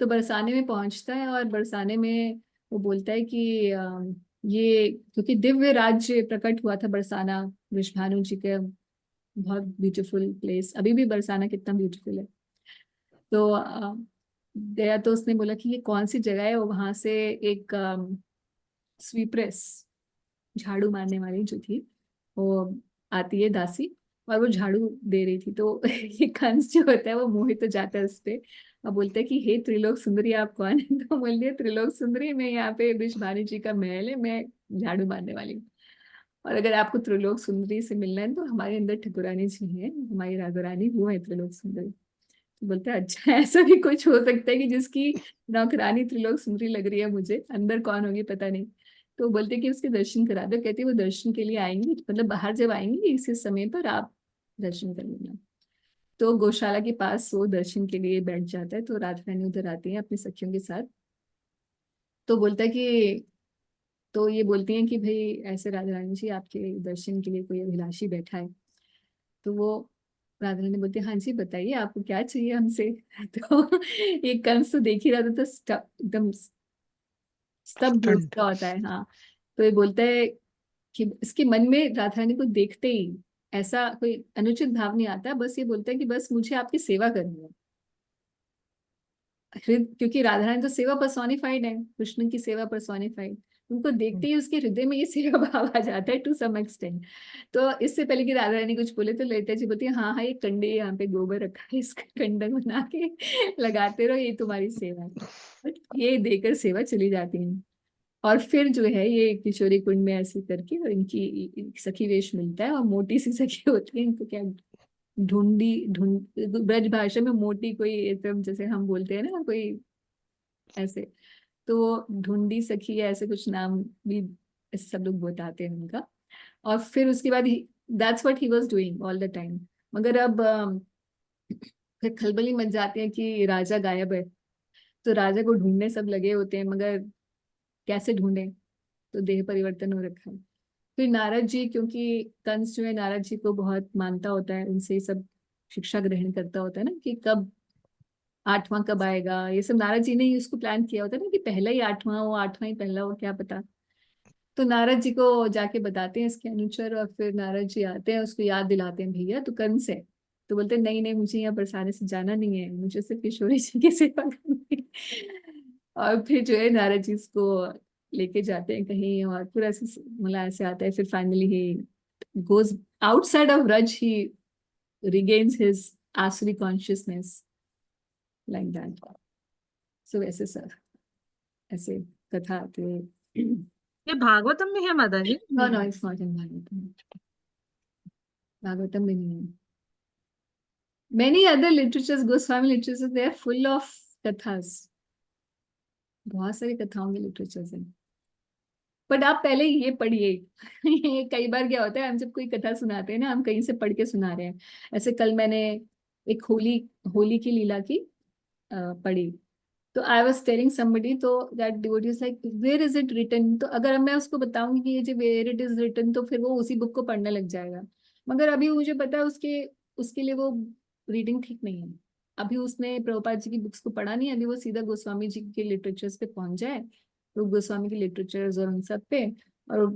S1: तो बरसाने में पहुंचता है और बरसाने में वो बोलता है कि ये क्योंकि दिव्य राज्य प्रकट हुआ था बरसाना, वृषभानु जी के, बहुत ब्यूटीफुल प्लेस, अभी भी बरसाना कितना ब्यूटीफुल है। तो गया तो उसने बोला कि ये कौन सी जगह है, वो वहां से एक स्वीप्रेस, झाड़ू मारने वाली जो थी, वो आती है दासी, और वो झाड़ू दे रही थी। तो ये कंस जो होता है वो मोहित तो जाता है उस पे और बोलता है कि हे त्रिलोक सुंदरी आप कौन है? तो बोल दिया त्रिलोक सुंदरी मैं यहाँ पे वृषभानु जी का महल है, मैं झाड़ू मारने वाली हूँ, और अगर आपको त्रिलोक सुंदरी से मिलना है तो हमारे अंदर ठकुरानी जी है, हमारी राघरानी, वो है त्रिलोक सुंदरी। तो बोलते हैं अच्छा ऐसा भी कुछ हो सकता है कि जिसकी नौकरानी त्रिलोक सुंदरी लग रही है मुझे, अंदर कौन होगी पता नहीं। तो बोलते हैं कि उसके दर्शन करा दो। कहते हैं वो दर्शन के लिए आएंगी, मतलब बाहर जब आएंगी इसी समय पर आप दर्शन कर लेना। तो गौशाला के पास वो दर्शन के लिए बैठ जाता है। तो राधा रानी उधर आती है अपनी सखियों के साथ। तो बोलता है कि, तो ये बोलती हैं कि भाई ऐसे राधा रानी जी आपके दर्शन के लिए कोई अभिलाषी बैठा है। तो वो राधा रानी बोलती है हाँ जी बताइए आपको क्या चाहिए हमसे। तो एक कंस तो देख ही रहा था, तो एकदम स्तब्ध हो
S2: Stunned.
S1: चुका होता है। हाँ, तो ये बोलता है कि इसके मन में राधा रानी को देखते ही ऐसा कोई अनुचित भाव नहीं आता, बस ये बोलता है कि बस मुझे आपकी सेवा करनी है। क्योंकि राधा रानी तो सेवा पर्सोनिफाइड है, कृष्ण की सेवा पर्सोनिफाइड। उनको देखते ही उसके हृदय में ये सेवा भाव आ जाता है टू सम एक्सटेंट। तो इससे पहले कि राधा रानी कुछ बोले तो ललिता जी बोलती है हाँ हाँ ये कंडे यहाँ पे गोबर रखा है, इसका कंडा बना के लगाते रहो, ये तुम्हारी सेवा है। बट ये देकर सेवा चली जाती है। और फिर जो है ये किशोरी कुंड में ऐसी करके और इनकी सखी वेश मिलता है, और मोटी सी सखी होती है, इनको क्या ढूंढ ब्रज भाषा में मोटी कोई एकदम जैसे हम बोलते हैं ना कोई ऐसे, तो वो ढूंढी सखी है ऐसे कुछ नाम भी ऐसे सब लोग बताते हैं उनका। और फिर उसके बाद that's what he was doing all the time. मगर अब फिर खलबली मच जाती है कि राजा गायब है। तो राजा को ढूंढने सब लगे होते हैं, मगर कैसे ढूंढे, तो देह परिवर्तन हो रखा है। फिर नारद जी, क्योंकि कंस जो है नारद जी को बहुत मानता होता है, उनसे ही सब शिक्षा ग्रहण करता होता है ना कि कब आठवां कब आएगा, ये सब नारद जी ने ही उसको प्लान किया होता है ना कि पहला ही आठवां हो, आठवां ही पहला हो, क्या पता। तो नारद जी को जाके बताते हैं इसके अनुचर, और फिर नारद जी आते हैं उसको याद दिलाते हैं भैया तो कंस है। तो बोलते हैं नहीं नहीं मुझे यहाँ बरसाने से जाना नहीं है, मुझे सिर्फ किशोरी जी की सेवा करनी है। और फिर जो है नारद जी इसको लेके जाते हैं कहीं, और फिर ऐसे मतलब ऐसे आता है। फिर finally he goes outside of Braj, he regains his आसुरी कॉन्शियसनेस लाइक दैट। सो वैसे सर ऐसे कथा आती है।
S7: ये भागवतम में है माता जी?
S1: No no it's not in Bhagavatam, Bhagavatam में नहीं है। Many other literatures, Goswami literatures, they are full of kathas. बहुत सारी कथाओं की लिटरेचर्स हैं। बट आप पहले ये पढ़िए। ये कई बार क्या होता है, हम जब कोई कथा सुनाते हैं ना, हम कहीं से पढ़ के सुना रहे हैं। ऐसे कल मैंने एक होली की लीला की पढ़ी। तो आई वॉज टेलिंग समबडी, तो that devotee is like where is it written. तो अगर मैं उसको बताऊंगी कि ये जो वेयर इट इज रिटन, तो फिर वो उसी बुक को पढ़ने लग जाएगा। मगर अभी मुझे पता है उसके लिए वो रीडिंग ठीक नहीं है। अभी उसने प्रभुपाद जी की बुक्स को पढ़ा नहीं, अभी वो सीधा गोस्वामी जी के लिटरेचर्स पे पहुंच जाए, तो गोस्वामी के लिटरेचर्स और उन सब पे, और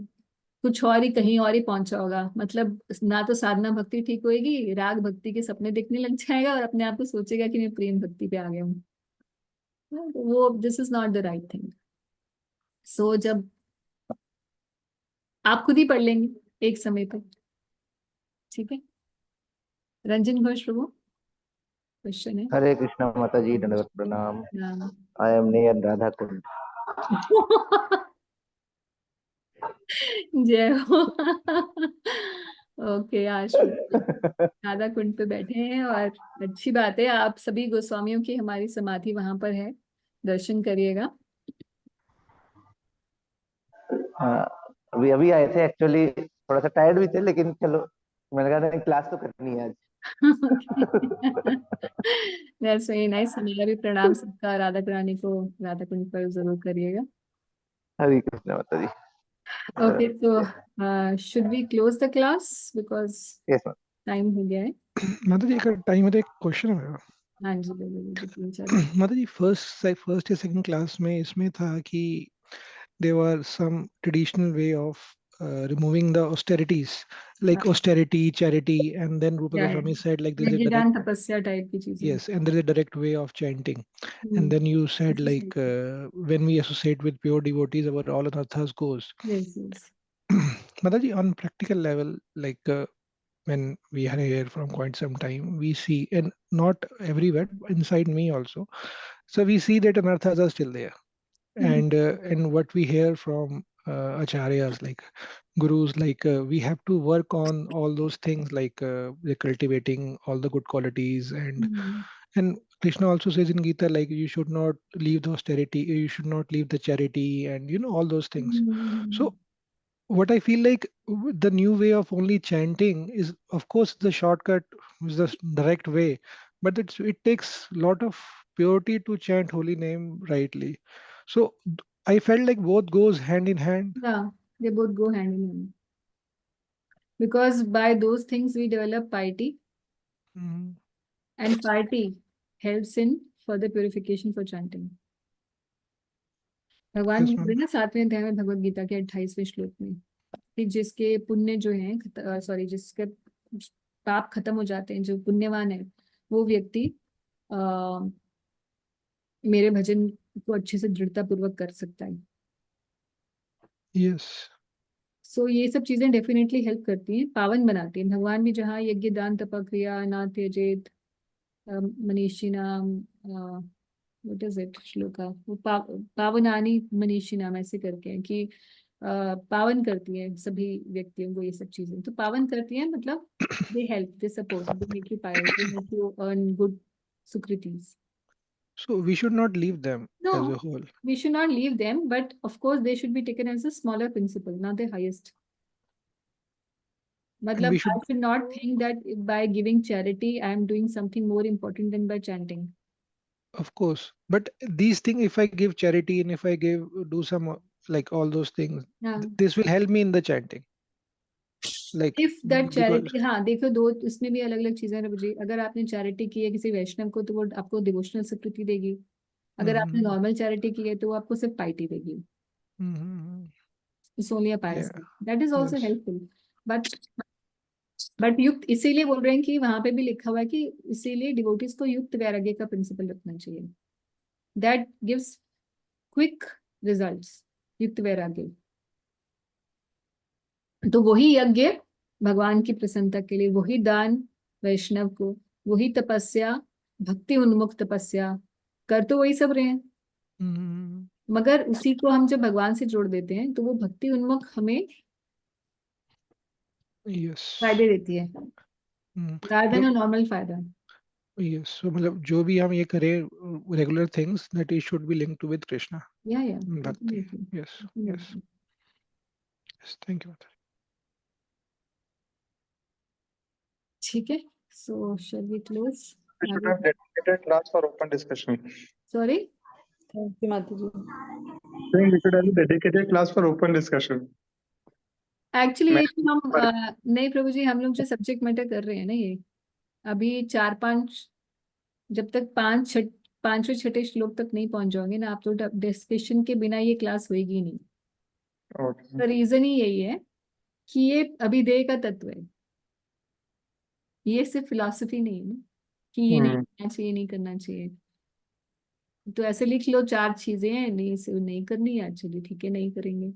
S1: कुछ और ही कहीं और ही पहुंचा होगा। मतलब ना तो साधना भक्ति ठीक होएगी, राग भक्ति के सपने देखने लग जाएगा, और अपने आप को सोचेगा कि मैं प्रेम भक्ति पे आ गया हूँ। वो this is not the right thing. So जब आप खुद ही पढ़ लेंगे एक समय पर, ठीक है। रंजन घोष प्रभु क्वेश्चन है।
S10: हरे कृष्णा माता जी, दंडवत प्रणाम।
S1: हाँ।
S10: I am near Radha Kund.
S1: जय हो। ओके, आज राधा कुंड पे बैठे हैं, और अच्छी बात है, आप सभी गोस्वामियों की हमारी समाधि वहां पर है, दर्शन करिएगा।
S10: हाँ, अभी अभी आए थे एक्चुअली, थोड़ा सा टायर्ड भी थे, लेकिन चलो मैंने कहा क्लास तो करनी है आज।
S1: That's very nice. मेरा भी प्रणाम सबका, राधा रानी को राधा कुंड पर जरूर करिएगा।
S10: हरे कृष्णा माता जी।
S1: ओके, तो should we close the class because
S10: yes ma'am.
S1: Time हो गया है।
S2: माता जी एक टाइम है तो एक क्वेश्चन है मेरा।
S1: हाँ जी बोलिए, तीन चार।
S2: माता जी फर्स्ट या सेकंड क्लास में इसमें था कि there were some traditional way of removing the austerities, like austerity, charity, and then Rupa Goswami said like there's a
S1: यज्ञदान
S2: direct,
S1: तपस्या टाइप की चीजें।
S2: yes, and there's a direct way of chanting. And then you said like when we associate with pure devotees, our all anarthas goes.
S1: Yes, yes.
S2: Mataji, on practical level, like when we are here from quite some time, we see, and not everywhere, inside me also, so we see that anarthas are still there. And what we hear from acharyas, like gurus, like we have to work on all those things, like cultivating all the good qualities, and And Krishna also says in Gita, like you should not leave the austerity, you should not leave the charity, and all those things. So what I feel like the new way of only chanting is, of course, the shortcut, is the direct way, but it takes a lot of purity to chant holy name rightly. So I felt like both goes hand in hand.
S1: Yeah, they both go hand in hand. Because by those things we develop piety,
S2: Mhm.
S1: and piety helps in further purification for chanting. भगवान
S2: Yes,
S1: बोल रहे
S2: ma'am.
S1: ना 7वें अध्याय में भगवत गीता के 28वें श्लोक में कि जिसके पुण्य जो है, सॉरी, जिसके पाप खत्म हो जाते हैं, जो पुण्यवान है, वो व्यक्ति मेरे भजन को अच्छे से दृढ़ता पूर्वक कर सकता है.
S2: Yes.
S1: सो ये सब चीजें डेफिनेटली हेल्प करती हैं, पावन बनाती हैं. भगवान भी जहाँ यज्ञ दान तप क्रिया ना त्यजेत मनीषिणाम, व्हाट इज इट श्लोका, वो पावनानी मनीषिणाम ऐसे करके हैं कि पावन करती है सभी व्यक्तियों को ये सब चीजें. तो पावन करती है मतलब they help, they support, they make you pious, they make you earn good सुकृतिज.
S2: So we should not leave them as a
S1: No,
S2: whole.
S1: we should not leave them, but of course they should be taken as a smaller principle, not the highest.
S2: And
S1: मतलब
S2: we
S1: I
S2: should,
S1: should not think that by giving charity I am doing something more important than by chanting.
S2: of course, but these things, if I give charity and if I do some like all those things,
S1: हाँ.
S2: this will help me in the chanting. Like
S1: If that
S2: because
S1: charity, हाँ देखो, दो इसमें भी अलग अलग चीजें हैं जी. अगर आपने चैरिटी की है किसी वैष्णव को तो वो आपको डिवोशनल स्वीकृति देगी. अगर आपने नॉर्मल चैरिटी की है तो वो आपको सिर्फ पाइटी देगी. It's only a pious.
S2: Yeah.
S1: That is also
S2: Yes.
S1: helpful. But युक्त इसीलिए बोल रहे हैं कि वहां पे भी लिखा हुआ है कि इसीलिए डिवोटीज को युक्त वैराग्य का प्रिंसिपल रखना चाहिए. That gives quick results. युक्त वैराग्य, तो वही यज्ञ भगवान की प्रसन्नता के लिए, वही दान वैष्णव को, वही तपस्या भक्ति उन्मुख तपस्या, कर तो वही सब रहे हैं. मगर उसी को हम जब भगवान से जोड़ देते हैं तो वो भक्ति उन्मुख हमें
S2: Yes.
S1: फायदे देती है, rather than a normal फायदा.
S2: Yes. So मतलब जो भी हम ये करें regular things, that it should be linked to with Krishna.
S1: Yeah,
S2: Bhakti.
S1: definitely.
S2: Yes. Yes. Yes. Thank you.
S1: ठीक है. So shall we close?
S3: We should have dedicated class for open discussion.
S1: Sorry?
S4: Thank you माता जी.
S3: Saying we should have a dedicated class for open discussion.
S1: Actually ये जो हम नहीं प्रभु जी, हम लोग जो सब्जेक्ट मैटर कर रहे हैं ना, ये अभी 4-5, जब तक 5वें 6ठे श्लोक तक नहीं पहुंच जाओगे ना आप, तो डिस्कशन के बिना ये क्लास होगी नहीं. तो रीजन ही यही है कि ये अभिधेय का तत्व है, ये सिर्फ फिलॉसफी नहीं है ना कि ये नहीं करना चाहिए, नहीं करना चाहिए. तो ऐसे लिख लो 4 चीजें हैं, नहीं करनी है, चलिए ठीक है नहीं करेंगे,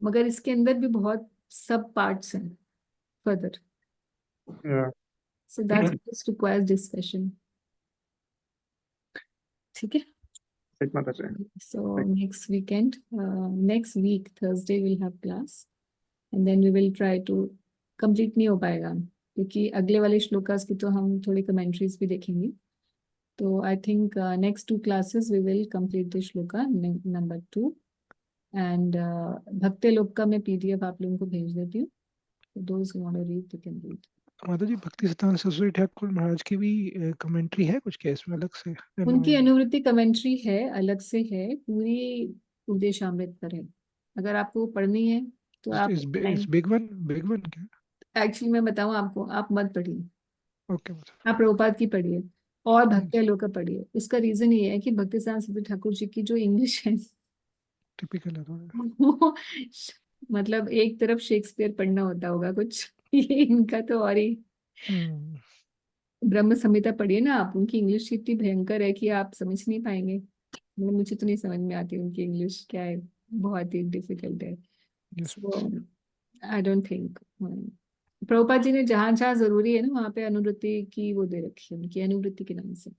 S1: मगर इसके अंदर भी बहुत सब पार्ट्स हैं further. So that just requires discussion. ठीक है. So next weekend, next week Thursday we'll have class, and then we will try to complete. नहीं हो पाएगा क्योंकि अगले वाले श्लोकास की तो हम थोड़ी कमेंट्रीज भी देखेंगे. तो I think next 2 classes we will complete the shloka number 2, and भक्ति लोक का मैं PDF आप लोगों को भेज देती हूँ. Those who want to read they can read.
S2: माता जी, भक्ति सिद्धांत सरस्वती ठाकुर महाराज की भी कमेंट्री है कुछ केस में अलग से?
S1: उनकी अनुवृत्ति कमेंट्री है, अलग से है, पूरी उपदेशामृत पर है. अगर आपको पढ़नी है तो आप
S2: बिग वन क्या?
S1: एक्चुअली मैं बताऊं आपको, आप मत पढ़िए.
S2: ओके.
S1: आप प्रभुपाद की पढ़िए और भक्ति लोक का पढ़िए. उसका रीजन ये है कि भक्ति सिद्धांत सरस्वती ठाकुर जी की जो इंग्लिश है
S2: टिपिकल है
S1: वो मतलब एक तरफ शेक्सपियर पढ़ना होता होगा कुछ, ये इनका तो और ही. ब्रह्म संहिता पढ़िए ना आप, उनकी इंग्लिश इतनी भयंकर है कि आप समझ नहीं पाएंगे. मुझे तो नहीं समझ में आती उनकी इंग्लिश क्या है, बहुत ही डिफिकल्ट है. I don't think Prabhupada ji ने जहां जहां जरूरी है ना वहां पे अनुवृत्ति की वो दे रखी है, उनकी अनुवृत्ति के नाम से.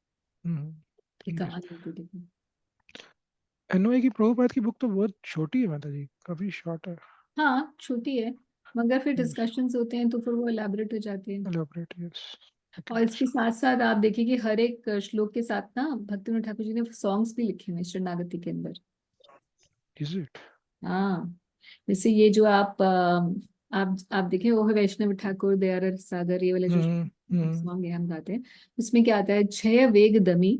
S2: एनओए की प्रभुपाद की बुक तो बहुत छोटी है माता जी, काफी शॉर्ट है.
S1: हाँ छोटी है, मगर फिर डिस्कशंस होते हैं तो फिर वो एलैबोरेट हो जाते हैं.
S2: Elaborate, yes.
S1: और इसके साथ साथ आप देखिए कि हर एक श्लोक के साथ ना भक्तिविनोद ठाकुर जी ने सॉन्ग्स भी लिखे हुए हैं शरणागति के अंदर।
S2: Is it?
S1: हाँ, जैसे ये जो आप देखें वो है वैष्णव ठाकुर दयार सागर, ये वाले जो सॉन्ग है हम गाते हैं, उसमें क्या आता है, क्षय वेग दमी,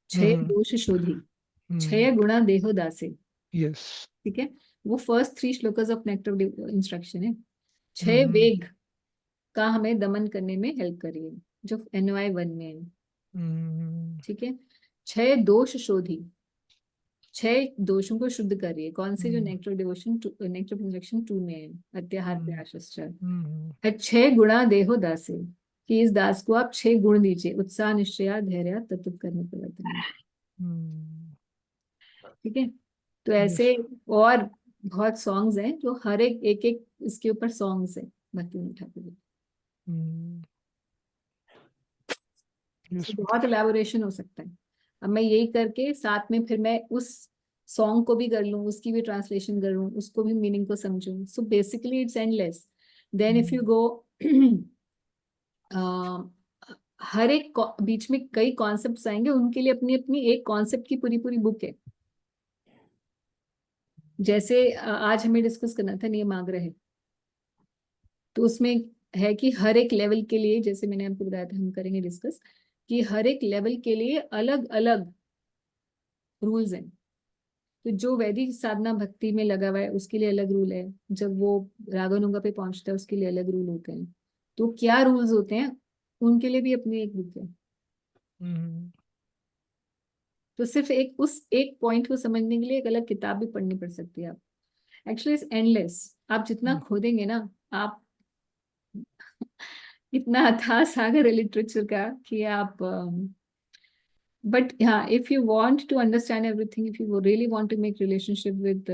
S1: क्षय दोष शोधी, क्षय गुणा देहो दासे।
S2: Yes.
S1: ठीक है, वो first 3 shlokas of nectar instruction है। क्षय वेग का हमें दमन करने में हेल्प करिए, जो NOI 1 में है। ठीक है, क्षय दोष शोधी, 6 दोषों को शुद्ध करिए। कौन से? जो नेक्टर डिवोशन नेक्टर इंस्ट्रक्शन 2 में है, अत्याहार प्रयासश्च। 6 गुणा देहो दासे, कि इस दास को आप 6 गुण दीजिए, उत्साह, निश्चय, धैर्य, तत्व कर्म प्रवर्तन। ठीक है, तो ऐसे और बहुत सॉन्ग्स हैं जो हर एक इसके ऊपर सॉन्ग्स है भक्तिविनोद ठाकुर जी। बहुत इलैबोरेशन हो सकता है। अब मैं यही करके साथ में फिर मैं उस सॉन्ग को भी कर लूँ, उसकी भी ट्रांसलेशन कर लूँ, उसको भी मीनिंग को समझूं। So basically it's endless. Then if you go हर एक बीच में कई कॉन्सेप्ट्स आएंगे, उनके लिए अपनी अपनी एक कॉन्सेप्ट की पूरी पूरी बुक है। जैसे आज हमें डिस्कस करना था नियम आग्रह, तो उसमें है कि हर एक लेवल के लिए, जैसे मैंने आपको बताया था हम करेंगे डिस्कस, कि हर एक लेवल के लिए अलग अलग रूल्स हैं। तो जो वैदिक साधना भक्ति में लगा हुआ है उसके लिए अलग रूल है, जब वो रागानुगा पे पहुंचता है उसके लिए अलग रूल होते हैं। तो क्या रूल्स होते हैं उनके लिए भी अपनी एक बुक है। तो सिर्फ उस एक पॉइंट को समझने के लिए एक अलग किताब भी पढ़नी पड़ सकती है। आप एक्चुअली इट्स एंडलेस। आप जितना खोदेंगे ना, आप इतना अथाह सागर है लिटरेचर का कि आप but yeah, if you want to understand everything, if you really want to make relationship with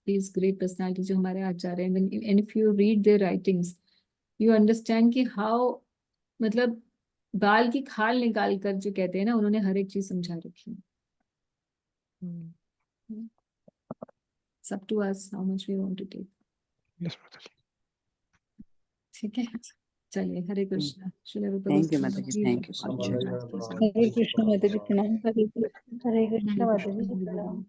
S1: these great personalities जो हमारे आचार्य हैं, and if you read their writings, you understand कि how, मतलब बाल की खाल निकाल कर जो कहते हैं ना, उन्होंने हर एक चीज समझा रखी है। It's up to us how much we want to take.
S2: Yes, Mataji.
S1: ठीक है, चलिए, हरे कृष्णा।
S6: थैंक यू माता जी, थैंक यू।
S4: हरे कृष्ण माता जी, प्रणाम।
S8: हरे कृष्ण माता जी, प्रणाम।